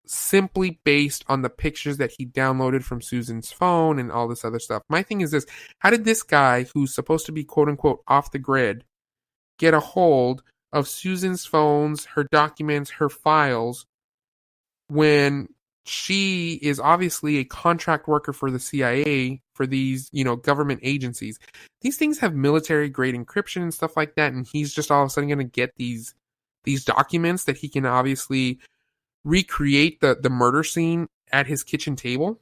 simply based on the pictures that he downloaded from Susan's phone and all this other stuff. My thing is this: how did this guy, who's supposed to be quote-unquote off the grid, get a hold of Susan's phones, her documents, her files, when she is obviously a contract worker for the CIA, for these, you know, government agencies? These things have military-grade encryption and stuff like that, and he's just all of a sudden going to get these documents that he can obviously recreate the murder scene at his kitchen table.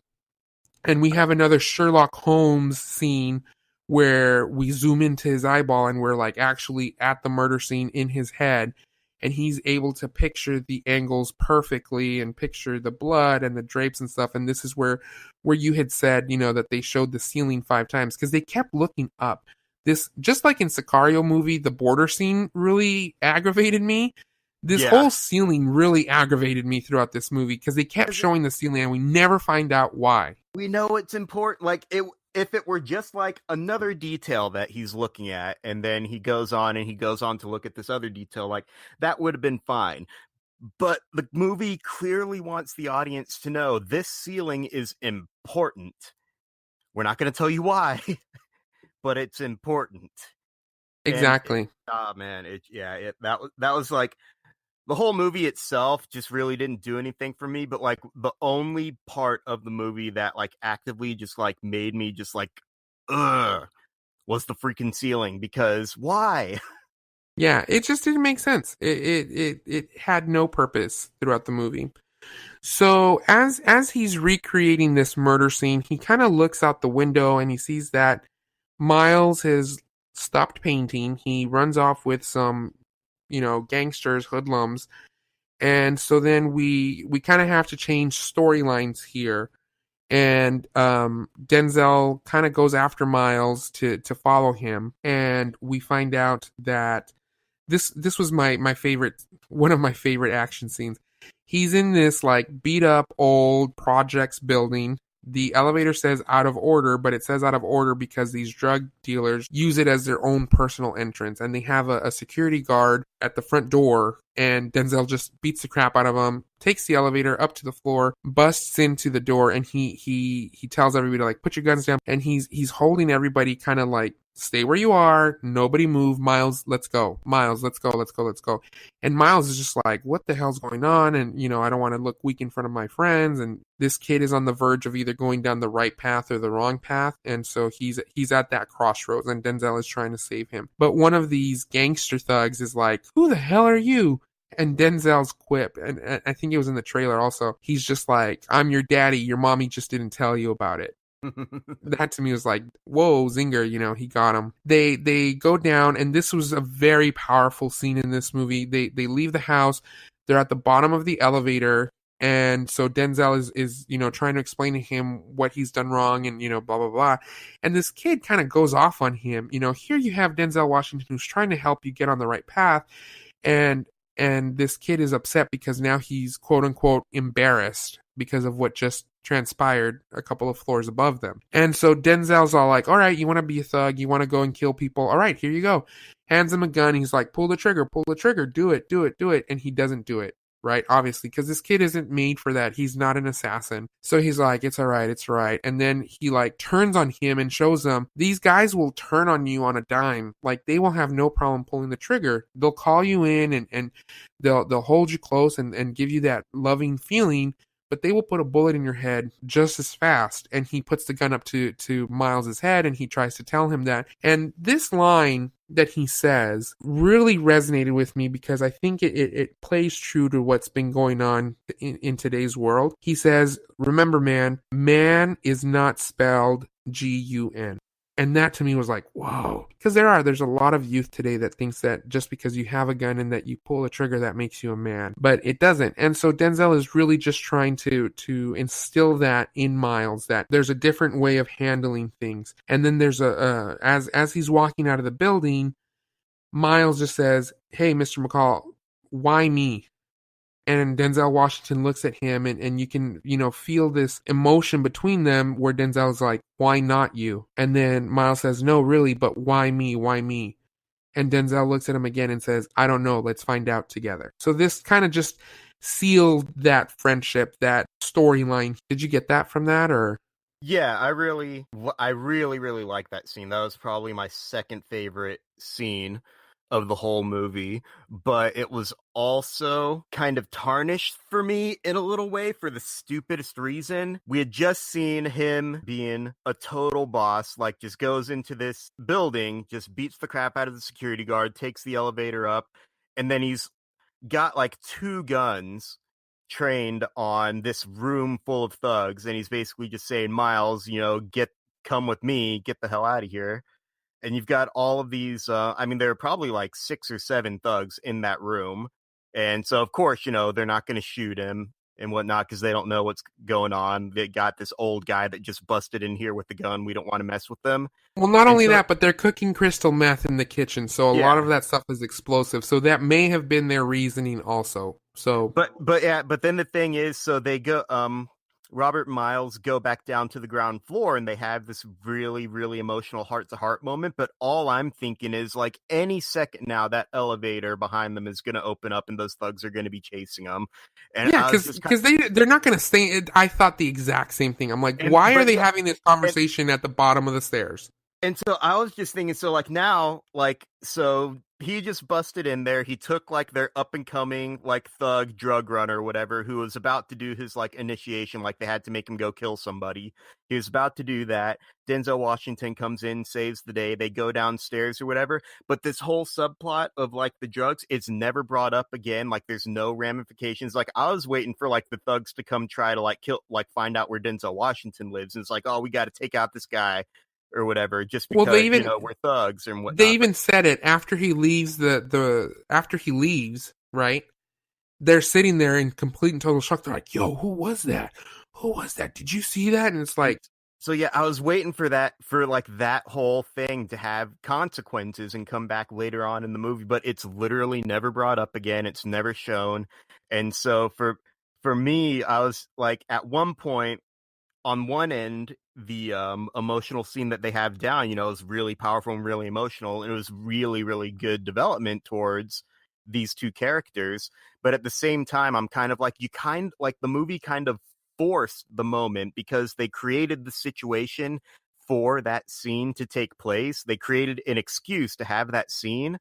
And we have another Sherlock Holmes scene where we zoom into his eyeball and we're like actually at the murder scene in his head, and he's able to picture the angles perfectly and picture the blood and the drapes and stuff. And this is where you had said, you know, that they showed the ceiling 5 times because they kept looking up. This, just like in Sicario movie, the border scene really aggravated me. This whole ceiling really aggravated me throughout this movie because they kept showing the ceiling and we never find out why. We know it's important. Like, if it were just like another detail that he's looking at, and then he goes on to look at this other detail, like that would have been fine. But the movie clearly wants the audience to know this ceiling is important. We're not going to tell you why, but it's important. Exactly. That was like, the whole movie itself just really didn't do anything for me, but like the only part of the movie that like actively just like made me just like, ugh, was the freaking ceiling. Because why? Yeah, it just didn't make sense. It had no purpose throughout the movie. So as he's recreating this murder scene, he kind of looks out the window and he sees that Miles has stopped painting. He runs off with some, you know, gangsters, hoodlums. And so then we kind of have to change storylines here. And Denzel kind of goes after Miles to follow him. And we find out that this was my favorite, one of my favorite action scenes. He's in this like beat up old projects building. The elevator says out of order, but it says out of order because these drug dealers use it as their own personal entrance. And they have a security guard at the front door, and Denzel just beats the crap out of him, takes the elevator up to the floor, busts into the door, and he tells everybody to like put your guns down. And he's holding everybody kind of like, stay where you are, nobody move, Miles, let's go. Miles, let's go. And Miles is just like, what the hell's going on? And, you know, I don't want to look weak in front of my friends. And this kid is on the verge of either going down the right path or the wrong path. And so he's at that crossroads, and Denzel is trying to save him. But one of these gangster thugs is like, who the hell are you? And Denzel's quip, and I think it was in the trailer also, he's just like, I'm your daddy, your mommy just didn't tell you about it. That to me was like, whoa, zinger, you know, he got him. They go down, and this was a very powerful scene in this movie. They leave the house, they're at the bottom of the elevator, and so Denzel is you know, trying to explain to him what he's done wrong, and, you know, blah blah blah. And this kid kind of goes off on him. You know, here you have Denzel Washington who's trying to help you get on the right path, and this kid is upset because now he's quote unquote embarrassed because of what just transpired a couple of floors above them. And so Denzel's all like, all right, you want to be a thug, you want to go and kill people, all right, here you go. Hands him a gun. He's like, pull the trigger, do it. And he doesn't do it, right? Obviously, because this kid isn't made for that. He's not an assassin. So he's like, it's all right, it's all right. And then he like turns on him and shows them these guys will turn on you on a dime. Like they will have no problem pulling the trigger. They'll call you in and they'll hold you close and give you that loving feeling, but they will put a bullet in your head just as fast. And he puts the gun up to Miles's head and he tries to tell him that. And this line that he says really resonated with me because I think it plays true to what's been going on in today's world. He says, remember, man is not spelled Gun. And that to me was like, whoa. Because there's a lot of youth today that thinks that just because you have a gun and that you pull a trigger, that makes you a man. But it doesn't. And so Denzel is really just trying to instill that in Miles, that there's a different way of handling things. And then there's as he's walking out of the building, Miles just says, hey, Mr. McCall, why me? And Denzel Washington looks at him and you can, feel this emotion between them where Denzel's like, why not you? And then Miles says, no, really, but why me? Why me? And Denzel looks at him again and says, I don't know. Let's find out together. So this kind of just sealed that friendship, that storyline. Did you get that from that or? Yeah, I really, really like that scene. That was probably my second favorite scene of the whole movie, but it was also kind of tarnished for me in a little way for the stupidest reason. We had just seen him being a total boss, like just goes into this building, just beats the crap out of the security guard, takes the elevator up, and then he's got like 2 guns trained on this room full of thugs, and he's basically just saying, Miles, come with me, get the hell out of here. And you've got all of these, there are probably like 6 or 7 thugs in that room. And so, of course, they're not going to shoot him and whatnot because they don't know what's going on. They got this old guy that just busted in here with the gun. We don't want to mess with them. Well, not only that, but they're cooking crystal meth in the kitchen. So a lot of that stuff is explosive. So that may have been their reasoning also. So, but then the thing is, so they go, Robert and Miles go back down to the ground floor and they have this really, really emotional heart-to-heart moment. But all I'm thinking is, like, any second now, that elevator behind them is going to open up and those thugs are going to be chasing them. And yeah, because they're not going to stay. I thought the exact same thing. I'm like, why are they having this conversation at the bottom of the stairs? And so I was just thinking, so like now, like, so he just busted in there. He took like their up and coming like thug drug runner, whatever, who was about to do his like initiation. Like they had to make him go kill somebody. He was about to do that. Denzel Washington comes in, saves the day. They go downstairs or whatever. But this whole subplot of like the drugs, it's never brought up again. Like there's no ramifications. Like I was waiting for like the thugs to come try to like kill, like find out where Denzel Washington lives. And it's like, oh, we got to take out this guy or whatever, just because we're thugs and whatnot. They even said it after he leaves after he leaves, right? They're sitting there in complete and total shock. They're like, "Yo, who was that? Who was that? Did you see that?" And it's like, so yeah, I was waiting for that whole thing to have consequences and come back later on in the movie, but it's literally never brought up again. It's never shown, and so for me, I was like, at one point, on one end, the emotional scene that they have down, is really powerful and really emotional, and it was really, really good development towards these 2 characters. But at the same time, I'm kind of like, the movie kind of forced the moment because they created the situation for that scene to take place. They created an excuse to have that scene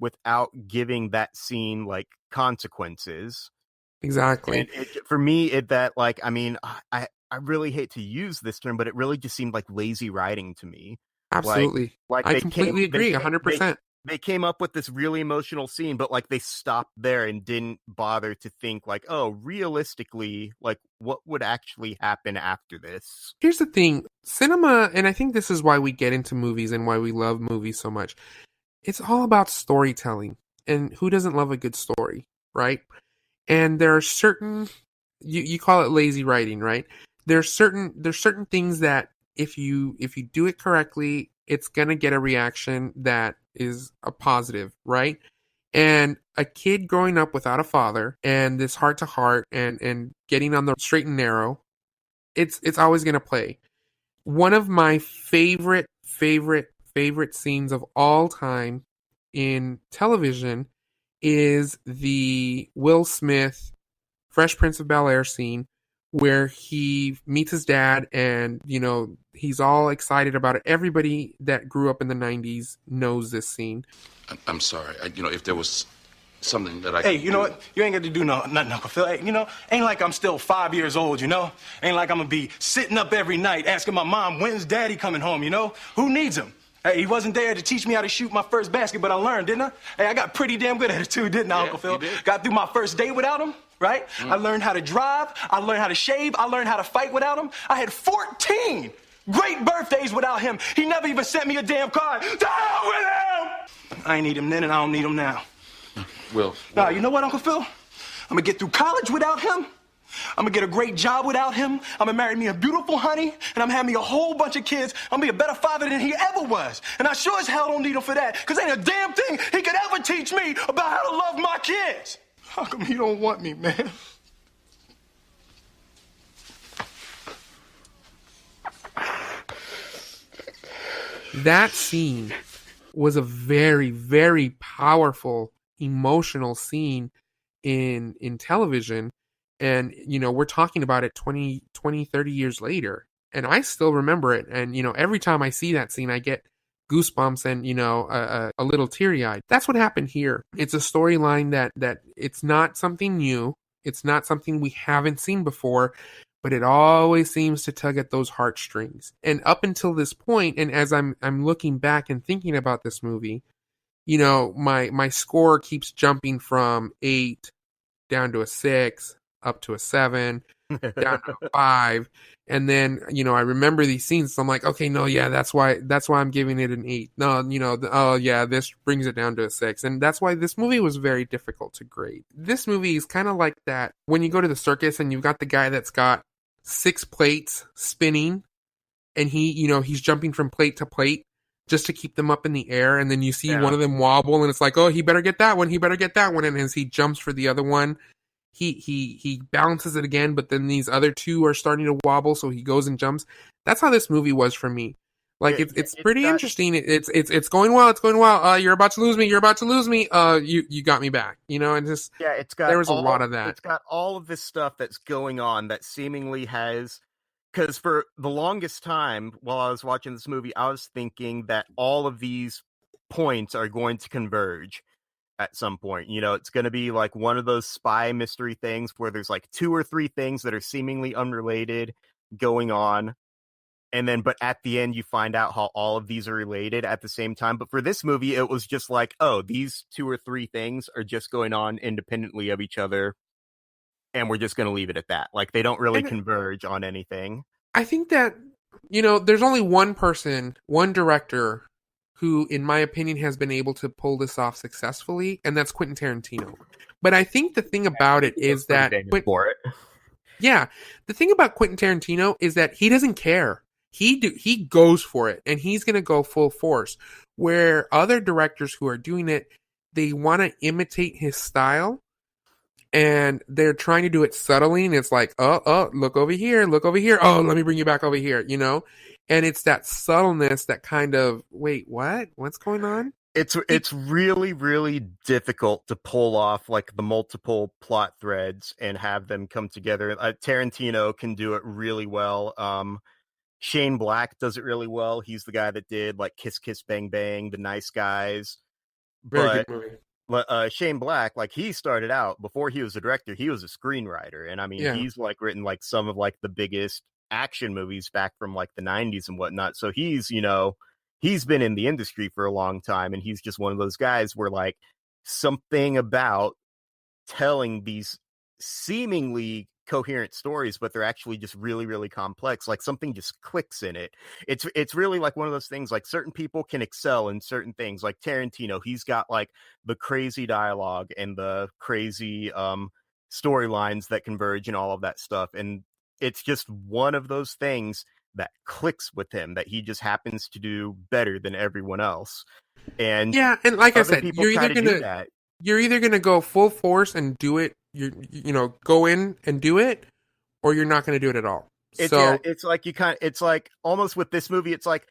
without giving that scene like consequences. exactly. And for me, I really hate to use this term, but it really just seemed like lazy writing to me. Absolutely. I completely agree, 100%. They came up with this really emotional scene, but like they stopped there and didn't bother to think like, oh, realistically, like what would actually happen after this? Here's the thing. Cinema, and I think this is why we get into movies and why we love movies so much. It's all about storytelling. And who doesn't love a good story, right? And there are certain, you call it lazy writing, right? There's certain things that if you do it correctly, it's going to get a reaction that is a positive, right? And a kid growing up without a father and this heart to heart and getting on the straight and narrow, it's always going to play. One of my favorite scenes of all time in television is the Will Smith Fresh Prince of Bel-Air scene where he meets his dad and, he's all excited about it. Everybody that grew up in the 90s knows this scene. I'm sorry. If there was something that I Hey, could you know do- what? You ain't got to do nothing, Uncle Phil. Hey, ain't like I'm still 5 years old, Ain't like I'm going to be sitting up every night asking my mom, when's Daddy coming home, Who needs him? Hey, he wasn't there to teach me how to shoot my first basket, but I learned, didn't I? Hey, I got pretty damn good at it too, didn't I, Uncle Phil? you did. Got through my first date without him, right? I learned how to drive. I learned how to shave. I learned how to fight without him. I had 14 great birthdays without him. He never even sent me a damn card. To hell with him! I ain't need him then, and I don't need him now. Will. Now, you know what, Uncle Phil? I'm gonna get through college without him. I'm gonna get a great job without him. I'm gonna marry me a beautiful honey, and I'm having me a whole bunch of kids. I'm gonna be a better father than he ever was. And I sure as hell don't need him for that, because ain't a damn thing he could ever teach me about how to love my kids. How come he don't want me, man? That scene was a very, very powerful, emotional scene in television. And, we're talking about it 20, 30 years later. And I still remember it. And, every time I see that scene, I get goosebumps and, a little teary-eyed. That's what happened here. It's a storyline that it's not something new. It's not something we haven't seen before, but it always seems to tug at those heartstrings. And up until this point, and as I'm looking back and thinking about this movie, my score keeps jumping from 8 down to a 6, up to a 7, down to a 5. And then, I remember these scenes. So I'm like, okay, no, yeah, that's why I'm giving it an 8. No, oh yeah, this brings it down to a 6. And that's why this movie was very difficult to grade. This movie is kind of like that when you go to the circus and you've got the guy that's got 6 plates spinning and he's jumping from plate to plate just to keep them up in the air. And then you see one of them wobble and it's like, oh, he better get that one. He better get that one. And as he jumps for the other one, he balances it again, but then these other two are starting to wobble, so he goes and jumps. That's how this movie was for me. Like it's pretty interesting. It's going well. It's going well. You're about to lose me. You're about to lose me. You got me back. And just it's got there was a lot of that. It's got all of this stuff that's going on that seemingly has. Because for the longest time while I was watching this movie, I was thinking that all of these points are going to converge at some point. It's going to be like one of those spy mystery things where there's like 2 or 3 things that are seemingly unrelated going on. And then, but at the end, you find out how all of these are related at the same time. But for this movie, it was just like, oh, these 2 or 3 things are just going on independently of each other. And we're just going to leave it at that. Like, they don't really converge on anything. I think that, there's only one person, one director who, in my opinion, has been able to pull this off successfully, and that's Quentin Tarantino. But I think the thing about it is that... Yeah, the thing about Quentin Tarantino is that he doesn't care. He goes for it, and he's going to go full force. Where other directors who are doing it, they want to imitate his style, and they're trying to do it subtly, and it's like, oh, look over here. Oh, let me bring you back over here, And it's that subtleness that kind of, wait, what? What's going on? It's really, really difficult to pull off like the multiple plot threads and have them come together. Tarantino can do it really well. Shane Black does it really well. He's the guy that did like Kiss Kiss Bang Bang, The Nice Guys. Very good movie. But Shane Black, like he started out before he was a director, he was a screenwriter. And I mean, he's like written like some of like the biggest action movies back from like the 90s and whatnot. So he's been in the industry for a long time, and he's just one of those guys where like something about telling these seemingly coherent stories, but they're actually just really, really complex. Like something just clicks in it. It's really like one of those things, like certain people can excel in certain things. Like Tarantino, he's got like the crazy dialogue and the crazy storylines that converge and all of that stuff. And it's just one of those things that clicks with him that he just happens to do better than everyone else. And yeah, and like I said, you're either gonna go full force and do it, go in and do it, or you're not gonna do it at all. It's like it's like almost with this movie, it's like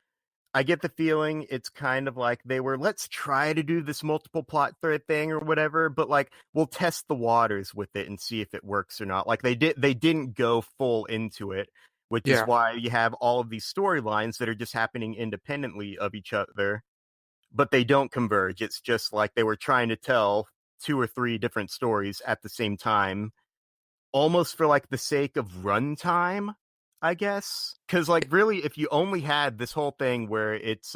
I get the feeling it's kind of like they were, let's try to do this multiple plot thread thing or whatever, but like we'll test the waters with it and see if it works or not. Like they didn't go full into it, which is Yeah. why you have all of these storylines that are just happening independently of each other, but they don't converge. It's just like they were trying to tell 2 or 3 different stories at the same time, almost for like the sake of runtime, I guess. Because like really, if you only had this whole thing where it's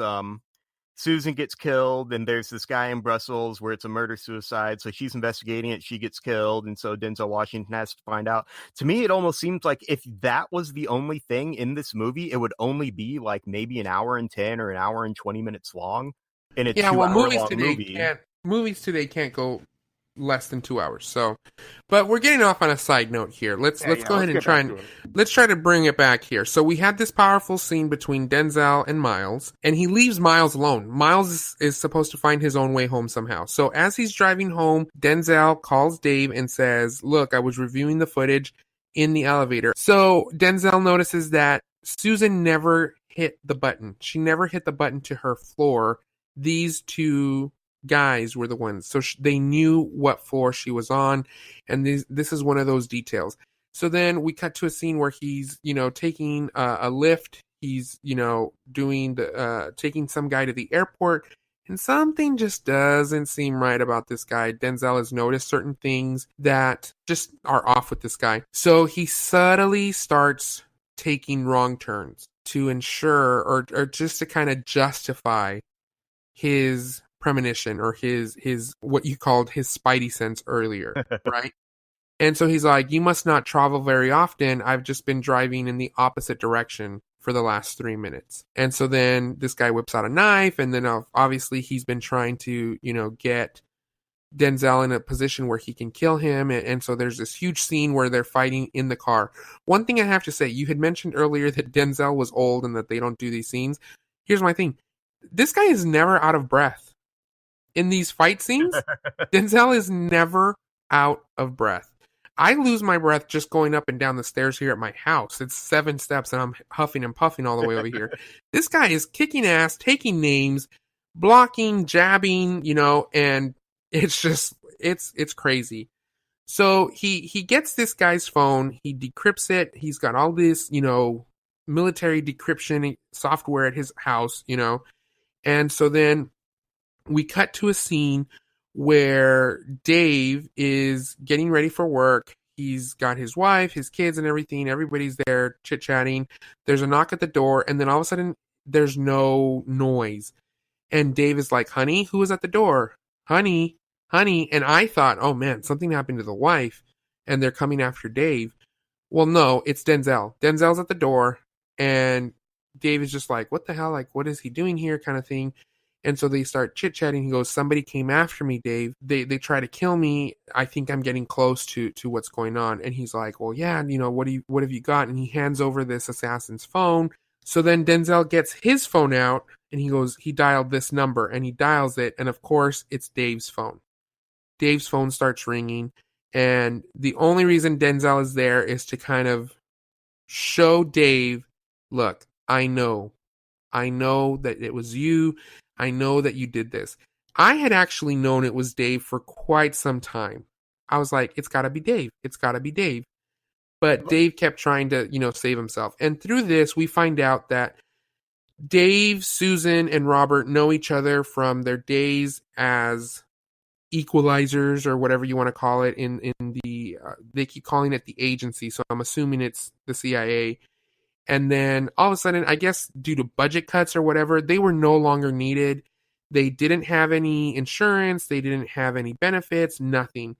Susan gets killed, and there's this guy in Brussels where it's a murder suicide, so she's investigating it, she gets killed, and so Denzel Washington has to find out. To me, it almost seems like if that was the only thing in this movie, it would only be like maybe an hour and 10 or an hour and 20 minutes long in a Yeah, well, 2-hour long movie. movies today can't go less than 2 hours. So, but we're getting off on a side note here. Let's go ahead and let's try to bring it back here. So we had this powerful scene between Denzel and Miles, and he leaves Miles alone. Miles is supposed to find his own way home somehow. So as he's driving home, Denzel calls Dave and says, "Look, I was reviewing the footage in the elevator." So Denzel notices that Susan never hit the button. She never hit the button to her floor. These two guys were the ones, so they knew what floor she was on, and this is one of those details. So then we cut to a scene where he's taking a lift. He's doing the taking some guy to the airport, and something just doesn't seem right about this guy. Denzel has noticed certain things that just are off with this guy, so he subtly starts taking wrong turns to ensure or just to kind of justify his premonition or his what you called his spidey sense earlier, right? And so he's like, "You must not travel very often. I've just been driving in the opposite direction for the last 3 minutes." And so then this guy whips out a knife, and then obviously he's been trying to get Denzel in a position where he can kill him, and so there's this huge scene where they're fighting in the car. One thing I have to say, you had mentioned earlier that Denzel was old and that they don't do these scenes. Here's my thing: this guy is never out of breath. In these fight scenes, Denzel is never out of breath. I lose my breath just going up and down the stairs here at my house. It's 7 steps and I'm huffing and puffing all the way over here. This guy is kicking ass, taking names, blocking, jabbing, and it's just, it's crazy. So he gets this guy's phone, he decrypts it, he's got all this, military decryption software at his house, and so then we cut to a scene where Dave is getting ready for work. He's got his wife, his kids, and everything. Everybody's there chit-chatting. There's a knock at the door, and then all of a sudden, there's no noise. And Dave is like, "Honey, who is at the door? Honey, honey." And I thought, oh man, something happened to the wife, and they're coming after Dave. Well, no, it's Denzel. Denzel's at the door, and Dave is just like, "What the hell? Like, what is he doing here?" kind of thing. And so they start chit-chatting. He goes, "Somebody came after me, Dave. They try to kill me. I think I'm getting close to what's going on." And he's like, "Well, yeah, what have you got?" And he hands over this assassin's phone. So then Denzel gets his phone out and he goes, he dialed this number, and he dials it, and of course it's Dave's phone. Dave's phone starts ringing, and the only reason Denzel is there is to kind of show Dave, "Look, I know that it was you. I know that you did this." I had actually known it was Dave for quite some time. I was like, it's got to be Dave. It's got to be Dave. But Dave kept trying to, save himself. And through this, we find out that Dave, Susan, and Robert know each other from their days as equalizers, or whatever you want to call it. In the they keep calling it the agency, so I'm assuming it's the CIA. And then all of a sudden, I guess due to budget cuts or whatever, they were no longer needed. They didn't have any insurance. They didn't have any benefits, nothing.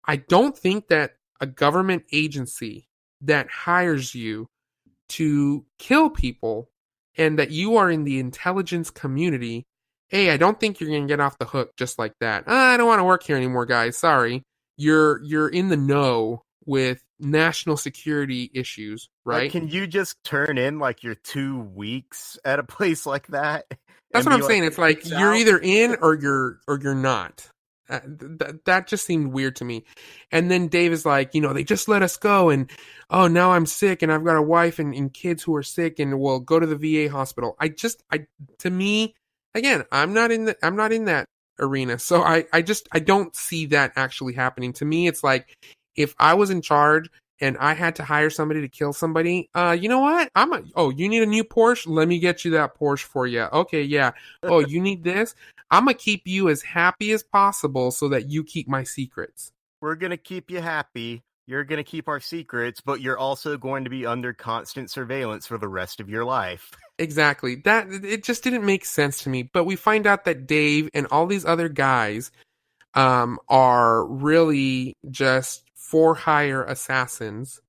I don't think that a government agency that hires you to kill people and that you are in the intelligence community, I don't think you're going to get off the hook just like that. I don't want to work here anymore, guys. Sorry. You're in the know with national security issues, right? Like, can you just turn in like your 2 weeks at a place like that? That's what I'm saying. It's like you're either in or you're not. That just seemed weird to me. And then Dave is like, they just let us go, and oh, now I'm sick, and I've got a wife and kids who are sick, and we'll go to the VA hospital. To me, again, I'm not in that arena, so I don't see that actually happening. To me, it's like if I was in charge and I had to hire somebody to kill somebody, you know what? You need a new Porsche? Let me get you that Porsche for you. Okay, yeah. Oh, you need this? I'm going to keep you as happy as possible so that you keep my secrets. We're going to keep you happy. You're going to keep our secrets, but you're also going to be under constant surveillance for the rest of your life. Exactly. It just didn't make sense to me. But we find out that Dave and all these other guys are really just for hire assassins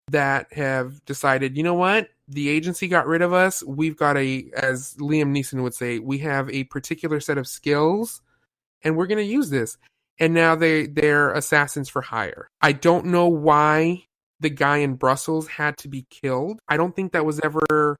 that have decided, you know what? The agency got rid of us. We've got as Liam Neeson would say, we have a particular set of skills and we're going to use this. And now they're assassins for hire. I don't know why the guy in Brussels had to be killed. I don't think that was ever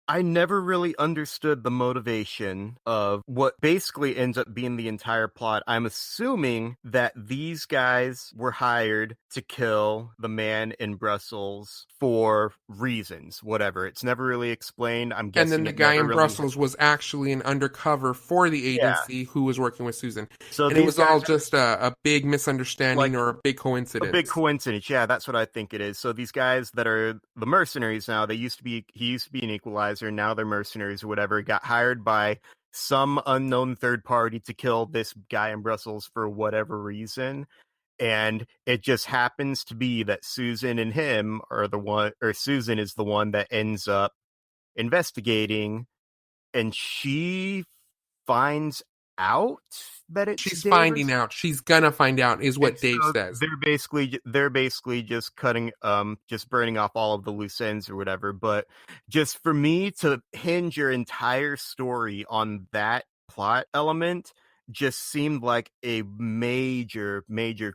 I never really understood the motivation of what basically ends up being the entire plot. I'm assuming that these guys were hired to kill the man in Brussels for reasons, whatever. It's never really explained. I'm guessing. And then the guy in Brussels was actually an undercover for the agency who was working with Susan. So it was all just a big misunderstanding or a big coincidence. A big coincidence, yeah, that's what I think it is. So these guys that are the mercenaries now, he used to be an Equalizer, now they're mercenaries or whatever, got hired by some unknown third party to kill this guy in Brussels for whatever reason. And it just happens to be that Susan and him are the one, or Susan is the one that ends up investigating, and she finds out that it's she's finding out. She's gonna find out, is what Dave says. They're basically just cutting, just burning off all of the loose ends or whatever. But just for me to hinge your entire story on that plot element just seemed like a major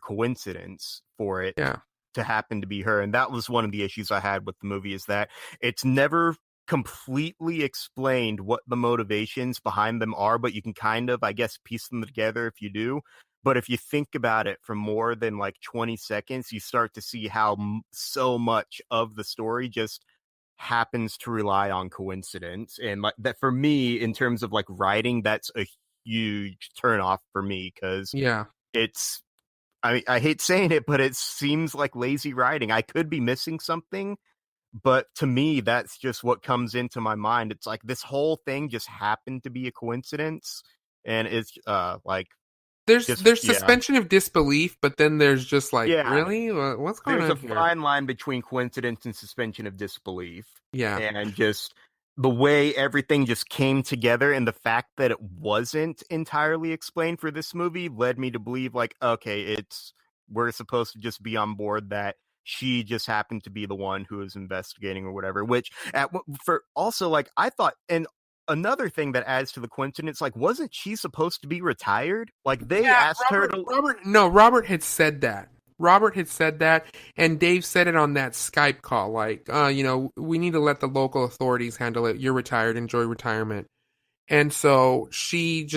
coincidence for it to happen to be her. And that was one of the issues I had with the movie, is that it's never completely explained what the motivations behind them are, but you can kind of, I guess, piece them together if you do. But if you think about it for more than like 20 seconds, you start to see how so much of the story just happens to rely on coincidence. And like that, for me, in terms of like writing, that's a huge turnoff for me, because it's, I hate saying it, but it seems like lazy writing. I could be missing something, but to me, that's just what comes into my mind. It's like this whole thing just happened to be a coincidence, and it's like there's suspension of disbelief, but then there's just like, really, what's going on here? There's a fine line between coincidence and suspension of disbelief. Yeah, and just the way everything just came together, and the fact that it wasn't entirely explained for this movie led me to believe, like, okay, we're supposed to just be on board that she just happened to be the one who was investigating or whatever, which for also, like, I thought, and another thing that adds to the coincidence, like, wasn't she supposed to be retired? Like, they asked her to... Robert had said that. Robert had said that, and Dave said it on that Skype call, like, we need to let the local authorities handle it. You're retired. Enjoy retirement. And so she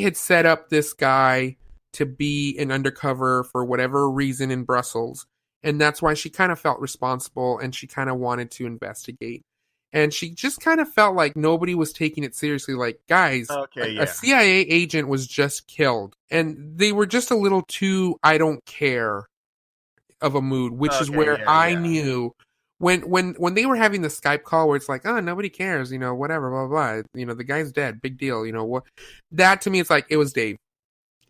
had set up this guy to be an undercover for whatever reason in Brussels. And that's why she kind of felt responsible, and she kind of wanted to investigate. And she just kind of felt like nobody was taking it seriously. Like, guys, a CIA agent was just killed. And they were just a little too I don't care of a mood, which is where I knew when they were having the Skype call where it's like, oh, nobody cares, whatever, blah, blah, blah. The guy's dead. Big deal. What? That to me, it's like, it was Dave.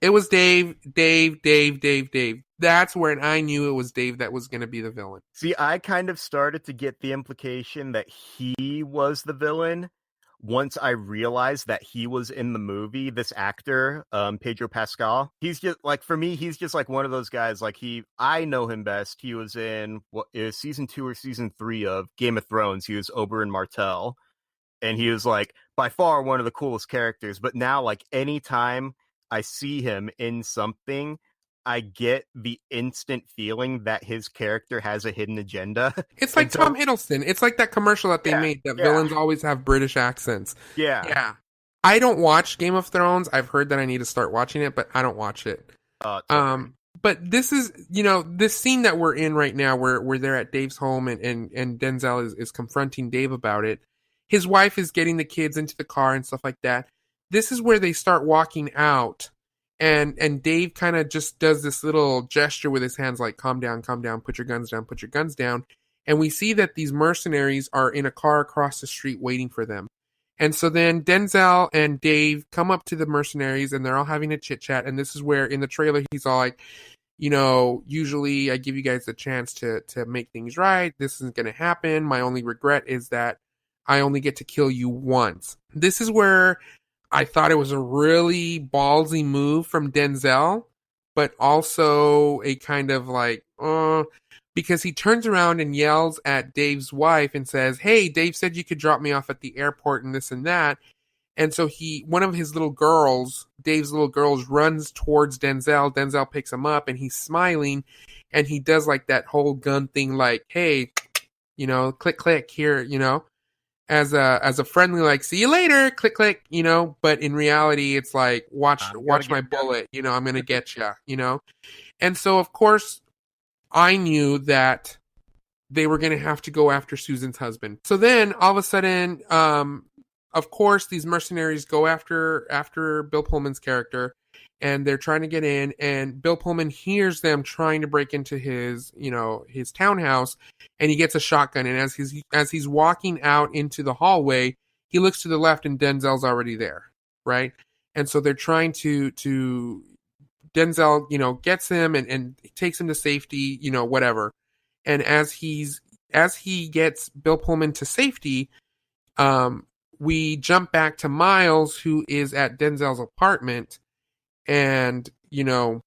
It was Dave. That's where I knew it was Dave that was going to be the villain. See, I kind of started to get the implication that he was the villain once I realized that he was in the movie. This actor, Pedro Pascal, he's just like, for me, he's just like one of those guys. Like, I know him best. He was in season 2 or season 3 of Game of Thrones. He was Oberyn Martell, and he was like by far one of the coolest characters. But now, like, anytime I see him in something, I get the instant feeling that his character has a hidden agenda. It's like Tom Hiddleston. It's like that commercial that they made that villains always have British accents. Yeah. I don't watch Game of Thrones. I've heard that I need to start watching it, but I don't watch it. Okay. But this is, this scene that we're in right now, where they're at Dave's home and Denzel is confronting Dave about it. His wife is getting the kids into the car and stuff like that. This is where they start walking out, and Dave kind of just does this little gesture with his hands, like, calm down, put your guns down, put your guns down. And we see that these mercenaries are in a car across the street waiting for them. And so then Denzel and Dave come up to the mercenaries and they're all having a chit chat. And this is where in the trailer he's all like, usually I give you guys the chance to make things right. This isn't going to happen. My only regret is that I only get to kill you once. This is where I thought it was a really ballsy move from Denzel, but also a kind of like, because he turns around and yells at Dave's wife and says, hey, Dave said you could drop me off at the airport and this and that. And so one of his little girls, Dave's little girls, runs towards Denzel. Denzel picks him up and he's smiling and he does like that whole gun thing, like, hey, click, click here, as a friendly, like, see you later, click, click, but in reality, it's like, watch my bullet, I'm going to get you, And so, of course, I knew that they were going to have to go after Susan's husband. So then all of a sudden, of course, these mercenaries go after Bill Pullman's character and they're trying to get in, and Bill Pullman hears them trying to break into his townhouse, and he gets a shotgun. And as he's walking out into the hallway, he looks to the left and Denzel's already there, right? And so they're trying to Denzel, gets him and takes him to safety, whatever. And as he gets Bill Pullman to safety, we jump back to Miles, who is at Denzel's apartment. And,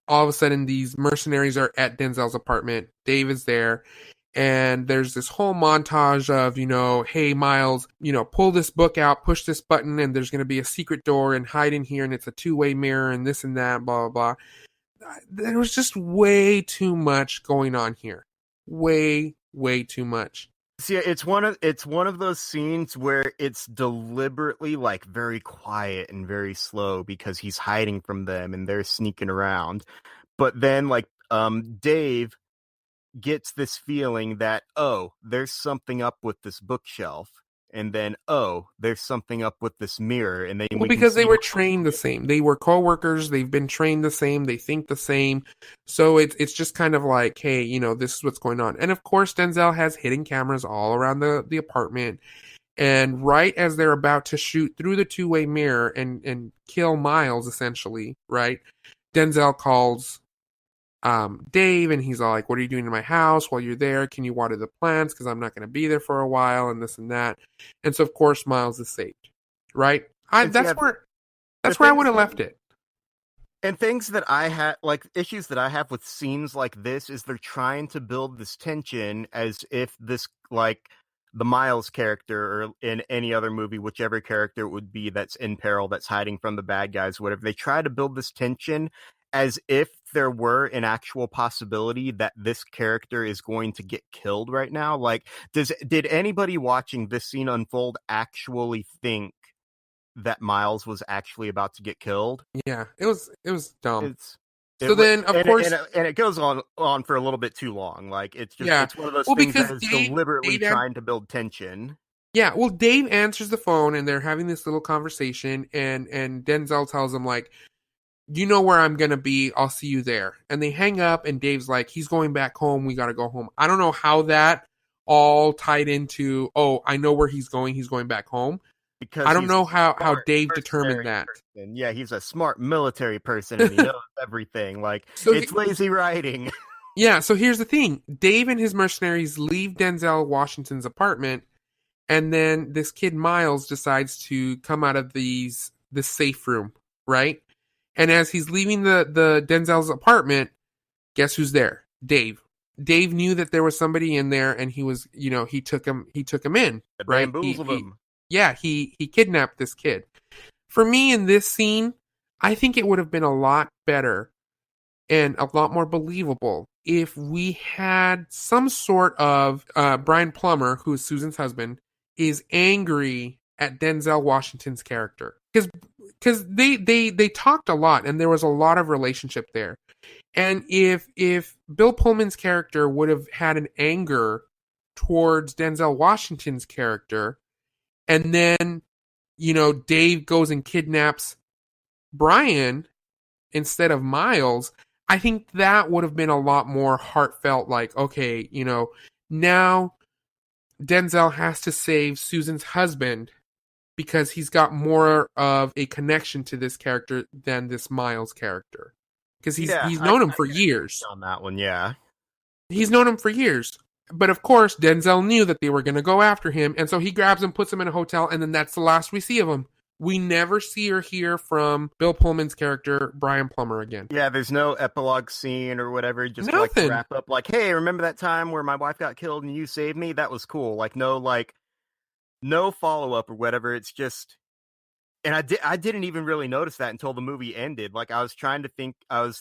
all of a sudden these mercenaries are at Denzel's apartment. Dave is there. And there's this whole montage of, hey, Miles, pull this book out, push this button, and there's going to be a secret door and hide in here. And it's a two-way mirror and this and that, blah, blah, blah. There was just way too much going on here. Way, way too much. See, it's one of those scenes where it's deliberately like very quiet and very slow because he's hiding from them and they're sneaking around. But then like Dave gets this feeling that, oh, there's something up with this bookshelf. And then, oh, there's something up with this mirror. And then because they were trained the same. They were co-workers. They've been trained the same. They think the same. So it's just kind of like, hey, this is what's going on. And of course, Denzel has hidden cameras all around the apartment. And right as they're about to shoot through the two-way mirror and kill Miles, essentially, right? Denzel calls Dave, and he's all like, what are you doing in my house while you're there? Can you water the plants? Because I'm not going to be there for a while, and this and that. And so, of course, Miles is saved, right? That's where I would have left it. And things that I have, like issues that I have with scenes like this, is they're trying to build this tension as if this, like, the Miles character, or in any other movie, whichever character it would be that's in peril, that's hiding from the bad guys, whatever. They try to build this tension as if there were an actual possibility that this character is going to get killed right now. Like, did anybody watching this scene unfold actually think that Miles was actually about to get killed? Yeah, it was dumb. Then, of course, and it goes on for a little bit too long. Like, it's just it's one of those things that is deliberately trying to build tension. Yeah, well, Dave answers the phone, and they're having this little conversation, and Denzel tells him, like, you know where I'm going to be. I'll see you there. And they hang up, and Dave's like, he's going back home. We got to go home. I don't know how that all tied into, oh, I know where he's going. He's going back home. Because I don't know how Dave determined that. Person. Yeah, he's a smart military person, and he knows everything. Like, so it's lazy writing. Yeah, so here's the thing. Dave and his mercenaries leave Denzel Washington's apartment, and then this kid Miles decides to come out of this safe room, right? And as he's leaving the Denzel's apartment, guess who's there? Dave. Dave knew that there was somebody in there, and he was, he took him in, right? Bamboozled him. He kidnapped this kid. For me, in this scene, I think it would have been a lot better and a lot more believable if we had some sort of Brian Plummer, who is Susan's husband, is angry at Denzel Washington's character. because they talked a lot, and there was a lot of relationship there. And if Bill Pullman's character would have had an anger towards Denzel Washington's character, and then Dave goes and kidnaps Brian instead of Miles, I think that would have been a lot more heartfelt. Like, okay, now Denzel has to save Susan's husband because he's got more of a connection to this character than this Miles character. Because he's known him for years. On that one, yeah. He's known him for years. But of course, Denzel knew that they were going to go after him, and so he grabs him, puts him in a hotel, and then that's the last we see of him. We never see or hear from Bill Pullman's character, Brian Plummer, again. Yeah, there's no epilogue scene or whatever, just Nothing. like wrap up like, hey, remember that time where my wife got killed and you saved me? That was cool. Like no follow-up or whatever. It's just, and I didn't even really notice that until the movie ended. Like, I was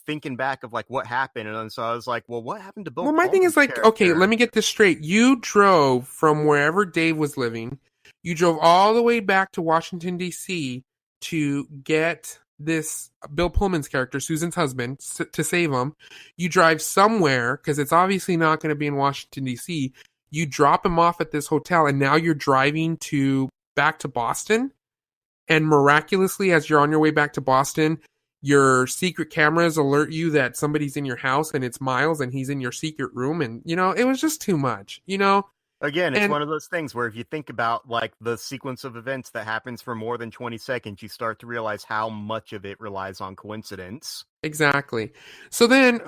thinking back of like what happened, and then so I was like, well, what happened to Bill Well, my thing is like, character? okay, let me get this straight. You drove from wherever Dave was living. You drove all the way back to Washington, D.C. to get this Bill Pullman's character, Susan's husband, to save him. You drive somewhere, because it's obviously not going to be in Washington, D.C. You drop him off at this hotel, and now you're driving back to Boston. And miraculously, as you're on your way back to Boston, your secret cameras alert you that somebody's in your house, and it's Miles, and he's in your secret room. And, it was just too much, Again, it's one of those things where if you think about like the sequence of events that happens for more than 20 seconds, you start to realize how much of it relies on coincidence. Exactly. So then,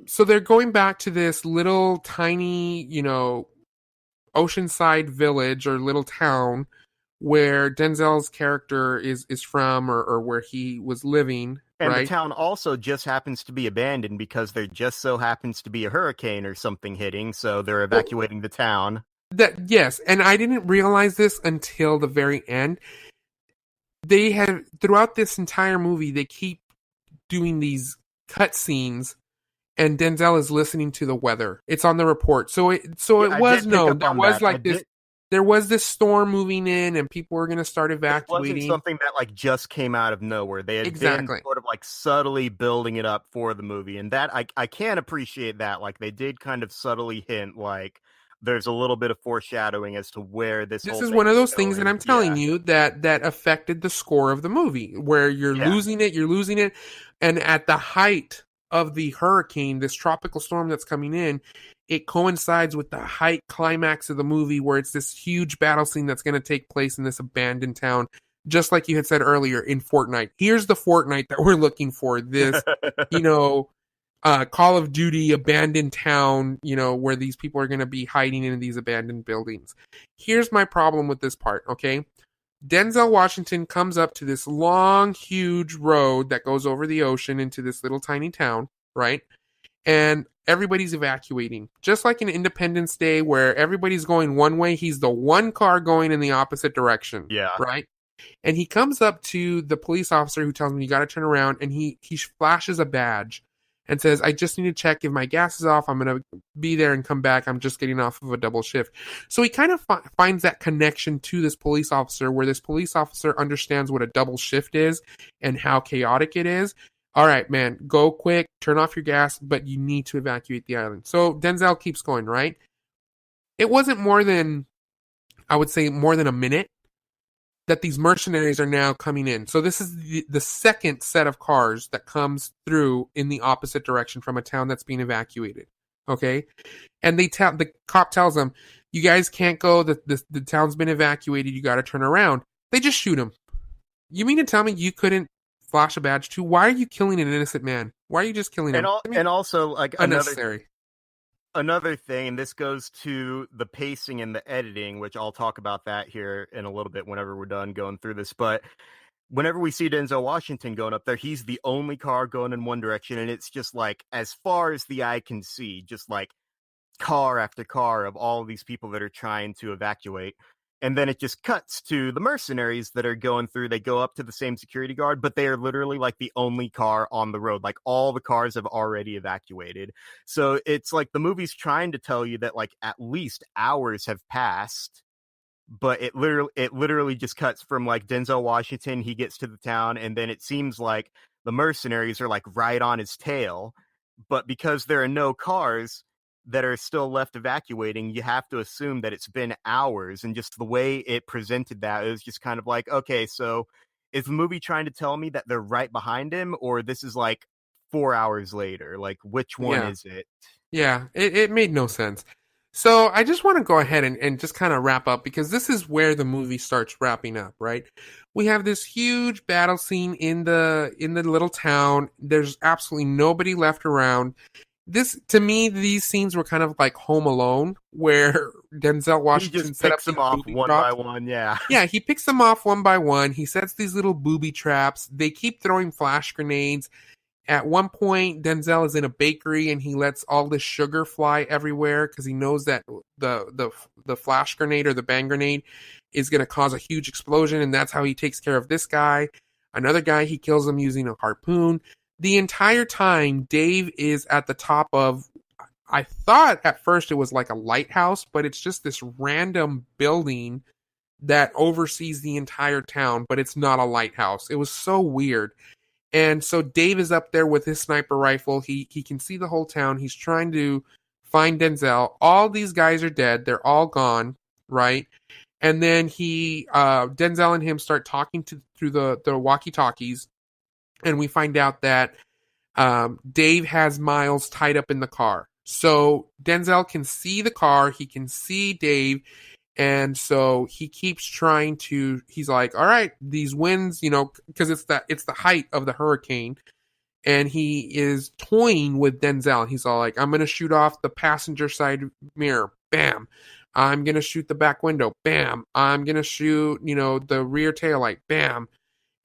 so they're going back to this little tiny, oceanside village or little town where Denzel's character is from, or where he was living. And right? The town also just happens to be abandoned because there just so happens to be a hurricane or something hitting, so they're evacuating the town. Yes, and I didn't realize this until the very end. They have, throughout this entire movie, they keep doing these cut scenes, and Denzel is listening to the weather. It's on the report. So it was known. There was like this. There was this storm moving in, and people were going to start evacuating. It wasn't something that like just came out of nowhere. They had been sort of like subtly building it up for the movie, and that I can't appreciate that. Like they did kind of subtly hint like there's a little bit of foreshadowing as to where this. This is one of those things that I'm telling you that affected the score of the movie, where you're losing it, and at the height of the hurricane, this tropical storm that's coming in, it coincides with the height climax of the movie, where it's this huge battle scene that's going to take place in this abandoned town, just like you had said earlier in Fortnite. Here's the Fortnite that we're looking for. This, Call of Duty abandoned town, where these people are going to be hiding in these abandoned buildings. Here's my problem with this part, okay? Denzel Washington comes up to this long, huge road that goes over the ocean into this little tiny town, right? And everybody's evacuating. Just like in Independence Day, where everybody's going one way, he's the one car going in the opposite direction. Yeah. Right? And he comes up to the police officer who tells him, you got to turn around, and he flashes a badge and says, I just need to check if my gas is off. I'm going to be there and come back. I'm just getting off of a double shift. So he kind of finds that connection to this police officer, where this police officer understands what a double shift is and how chaotic it is. All right, man, go quick, turn off your gas, but you need to evacuate the island. So Denzel keeps going, right? It wasn't more than, I would say, more than a minute that these mercenaries are now coming in. So this is the second set of cars that comes through in the opposite direction from a town that's being evacuated. Okay? And the cop tells them, you guys can't go, the town's been evacuated, you got to turn around. They just shoot him. You mean to tell me you couldn't flash a badge too? Why are you killing an innocent man? Why are you just killing him? And also, like, unnecessary. Another thing, and this goes to the pacing and the editing, which I'll talk about that here in a little bit whenever we're done going through this. But whenever we see Denzel Washington going up there, he's the only car going in one direction, and it's just like, as far as the eye can see, just like car after car of all of these people that are trying to evacuate. And then it just cuts to the mercenaries that are going through. They go up to the same security guard, but they are literally like the only car on the road. Like all the cars have already evacuated. So it's like the movie's trying to tell you that like at least hours have passed but it literally just cuts from like Denzel Washington. He gets to the town, and then it seems like the mercenaries are like right on his tail. But because there are no cars that are still left evacuating, you have to assume that it's been hours. And just the way it presented that, it was just kind of like, okay, so is the movie trying to tell me that they're right behind him, or this is like 4 hours later? Like, which one Yeah. is it? Yeah, it made no sense. So I just want to go ahead and just kind of wrap up because this is where the movie starts wrapping up, right? We have this huge battle scene in the little town. There's absolutely nobody left around. This to me, these scenes were kind of like Home Alone, where Denzel He Washington just set up picks these them off booby one by traps. one, yeah. Yeah, he picks them off one by one. He sets these little booby traps. They keep throwing flash grenades. At one point, Denzel is in a bakery and he lets all this sugar fly everywhere because he knows that the flash grenade or the bang grenade is going to cause a huge explosion, and that's how he takes care of this guy. Another guy, he kills him using a harpoon. The entire time, Dave is at the top of. I thought at first it was like a lighthouse, but it's just this random building that oversees the entire town, but it's not a lighthouse. It was so weird. And so Dave is up there with his sniper rifle. He can see the whole town. He's trying to find Denzel. All these guys are dead. They're all gone, right? And then Denzel and him start talking through the walkie-talkies, and we find out that Dave has Miles tied up in the car. So Denzel can see the car. He can see Dave. And so he keeps trying to, he's like, all right, these winds, because it's the height of the hurricane. And he is toying with Denzel. And he's all like, I'm going to shoot off the passenger side mirror. Bam. I'm going to shoot the back window. Bam. I'm going to shoot, the rear taillight. Bam.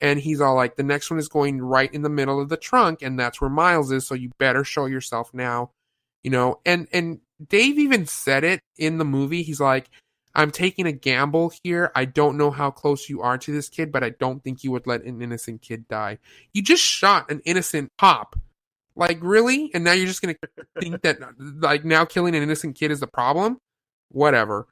And he's all like, the next one is going right in the middle of the trunk. And that's where Miles is. So you better show yourself now, and Dave even said it in the movie. He's like, I'm taking a gamble here. I don't know how close you are to this kid, but I don't think you would let an innocent kid die. You just shot an innocent cop. Like, really? And now you're just going to think that, like, now killing an innocent kid is the problem? Whatever.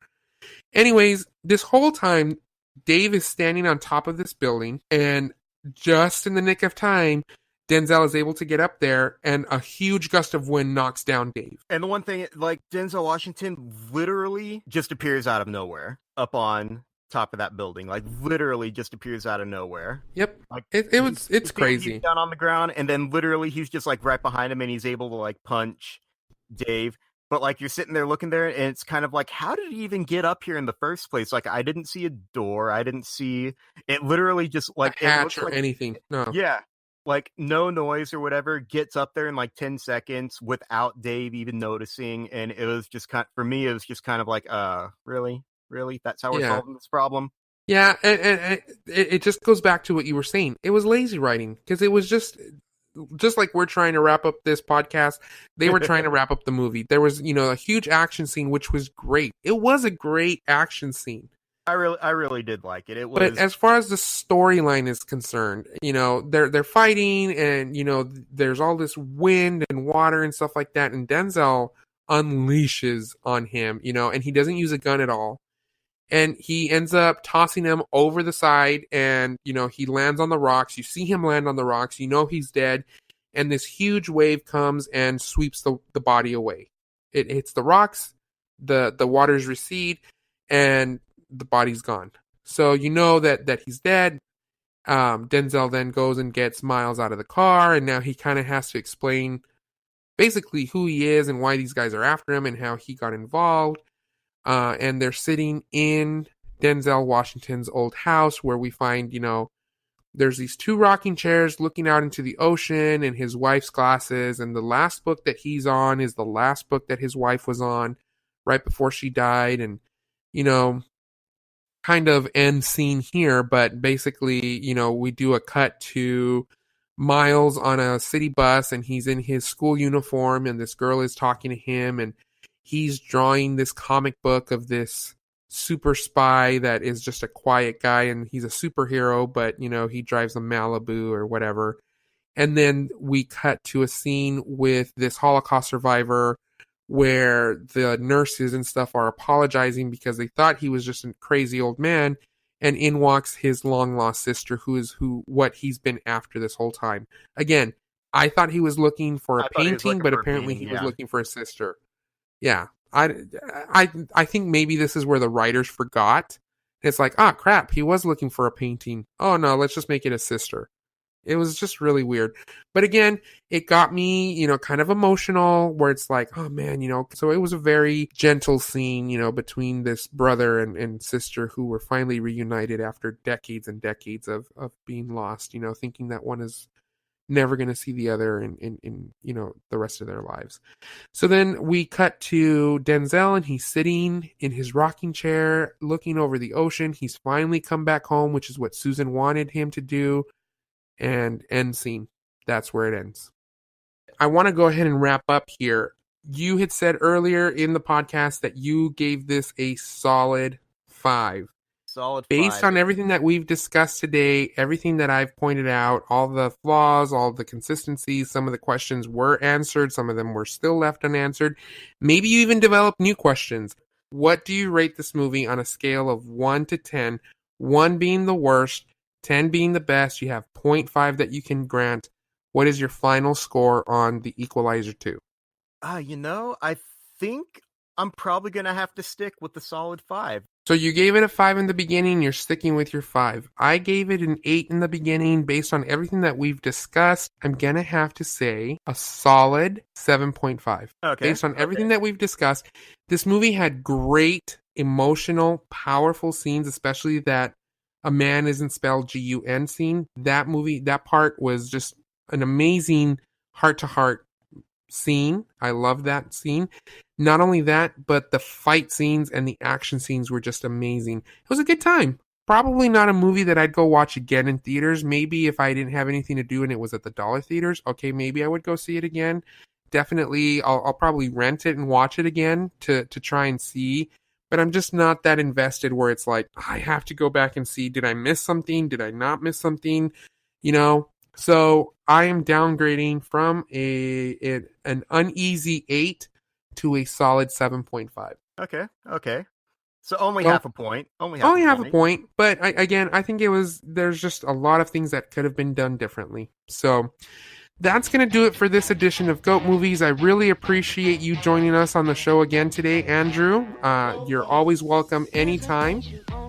Anyways, this whole time, Dave is standing on top of this building, and just in the nick of time, Denzel is able to get up there, and a huge gust of wind knocks down Dave. And the one thing, like, Denzel Washington literally just appears out of nowhere up on top of that building. Like, literally just appears out of nowhere. Yep. Like, It's crazy. He's down on the ground, and then literally he's just, like, right behind him, and he's able to, like, punch Dave. But, like, you're sitting there looking there, and it's kind of like, how did he even get up here in the first place? Like, I didn't see a door. I didn't see... It literally just, like... a hatch or like, anything. No. Yeah. Like, no noise or whatever, gets up there in like 10 seconds without Dave even noticing. And it was just for me, it was just kind of like, really? That's how we're solving this problem? Yeah, and it just goes back to what you were saying. It was lazy writing, because it was just like we're trying to wrap up this podcast. They were trying to wrap up the movie. There was, a huge action scene, which was great. It was a great action scene. I really did like it. But as far as the storyline is concerned, they're fighting, and there's all this wind and water and stuff like that, and Denzel unleashes on him, and he doesn't use a gun at all, and he ends up tossing him over the side, and he lands on the rocks. You see him land on the rocks, he's dead, and this huge wave comes and sweeps the body away. It hits the rocks, the waters recede, and the body's gone. So that he's dead. Denzel then goes and gets Miles out of the car, and now he kind of has to explain basically who he is and why these guys are after him and how he got involved. And they're sitting in Denzel Washington's old house, where we find, there's these two rocking chairs looking out into the ocean, and his wife's glasses, and the last book that he's on is the last book that his wife was on right before she died. And kind of end scene here, but basically, we do a cut to Miles on a city bus, and he's in his school uniform, and this girl is talking to him, and he's drawing this comic book of this super spy that is just a quiet guy, and he's a superhero, but he drives a Malibu or whatever. And then we cut to a scene with this Holocaust survivor where the nurses and stuff are apologizing because they thought he was just a crazy old man, and in walks his long lost sister, what he's been after this whole time. Again, I thought he was looking for a painting, but apparently he was looking for a sister. Yeah, I think maybe this is where the writers forgot. It's like, ah, crap, he was looking for a painting. Oh no, let's just make it a sister. It was just really weird. But again, it got me, kind of emotional, where it's like, oh man, so it was a very gentle scene, between this brother and sister who were finally reunited after decades and decades of being lost, thinking that one is never going to see the other in the rest of their lives. So then we cut to Denzel, and he's sitting in his rocking chair looking over the ocean. He's finally come back home, which is what Susan wanted him to do. And end scene. That's where it ends. I want to go ahead and wrap up here. You had said earlier in the podcast that you gave this a solid 5. Solid 5. Based on everything that we've discussed today, everything that I've pointed out, all the flaws, all the consistencies, some of the questions were answered, some of them were still left unanswered. Maybe you even developed new questions. What do you rate this movie on a scale of 1 to 10? 1 being the worst, 10 being the best. You have 0.5 that you can grant. What is your final score on the Equalizer 2? I think I'm probably going to have to stick with the solid 5. So you gave it a 5 in the beginning, you're sticking with your 5. I gave it an 8 in the beginning. Based on everything that we've discussed, I'm going to have to say a solid 7.5. Okay. Based on everything that we've discussed, this movie had great, emotional, powerful scenes, especially that a man isn't spelled G-U-N scene. That part was just an amazing heart-to-heart scene. I love that scene. Not only that, but the fight scenes and the action scenes were just amazing. It was a good time. Probably not a movie that I'd go watch again in theaters. Maybe if I didn't have anything to do and it was at the dollar theaters, okay, maybe I would go see it again. Definitely, I'll probably rent it and watch it again to try and see. But I'm just not that invested where it's like, I have to go back and see, did I miss something? Did I not miss something? So I am downgrading from an uneasy 8 to a solid 7.5. Okay. So only half a point. Only half a point. But I think there's just a lot of things that could have been done differently. So that's going to do it for this edition of Goat Movies. I really appreciate you joining us on the show again today, Andrew. You're always welcome anytime.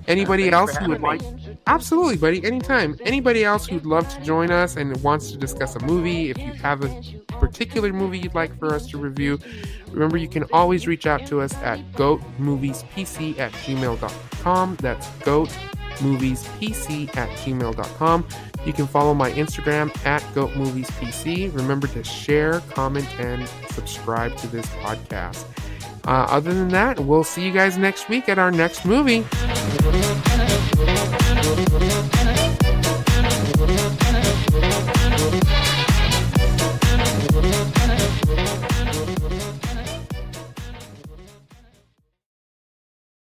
Anybody else who would like... Absolutely, buddy, anytime. Anybody else who'd love to join us and wants to discuss a movie, if you have a particular movie you'd like for us to review, remember you can always reach out to us at goatmoviespc@gmail.com. That's goatmoviespc@gmail.com. You can follow my Instagram at goatmoviespc. Remember to share, comment, and subscribe to this podcast. Other than that, we'll see you guys next week at our next movie.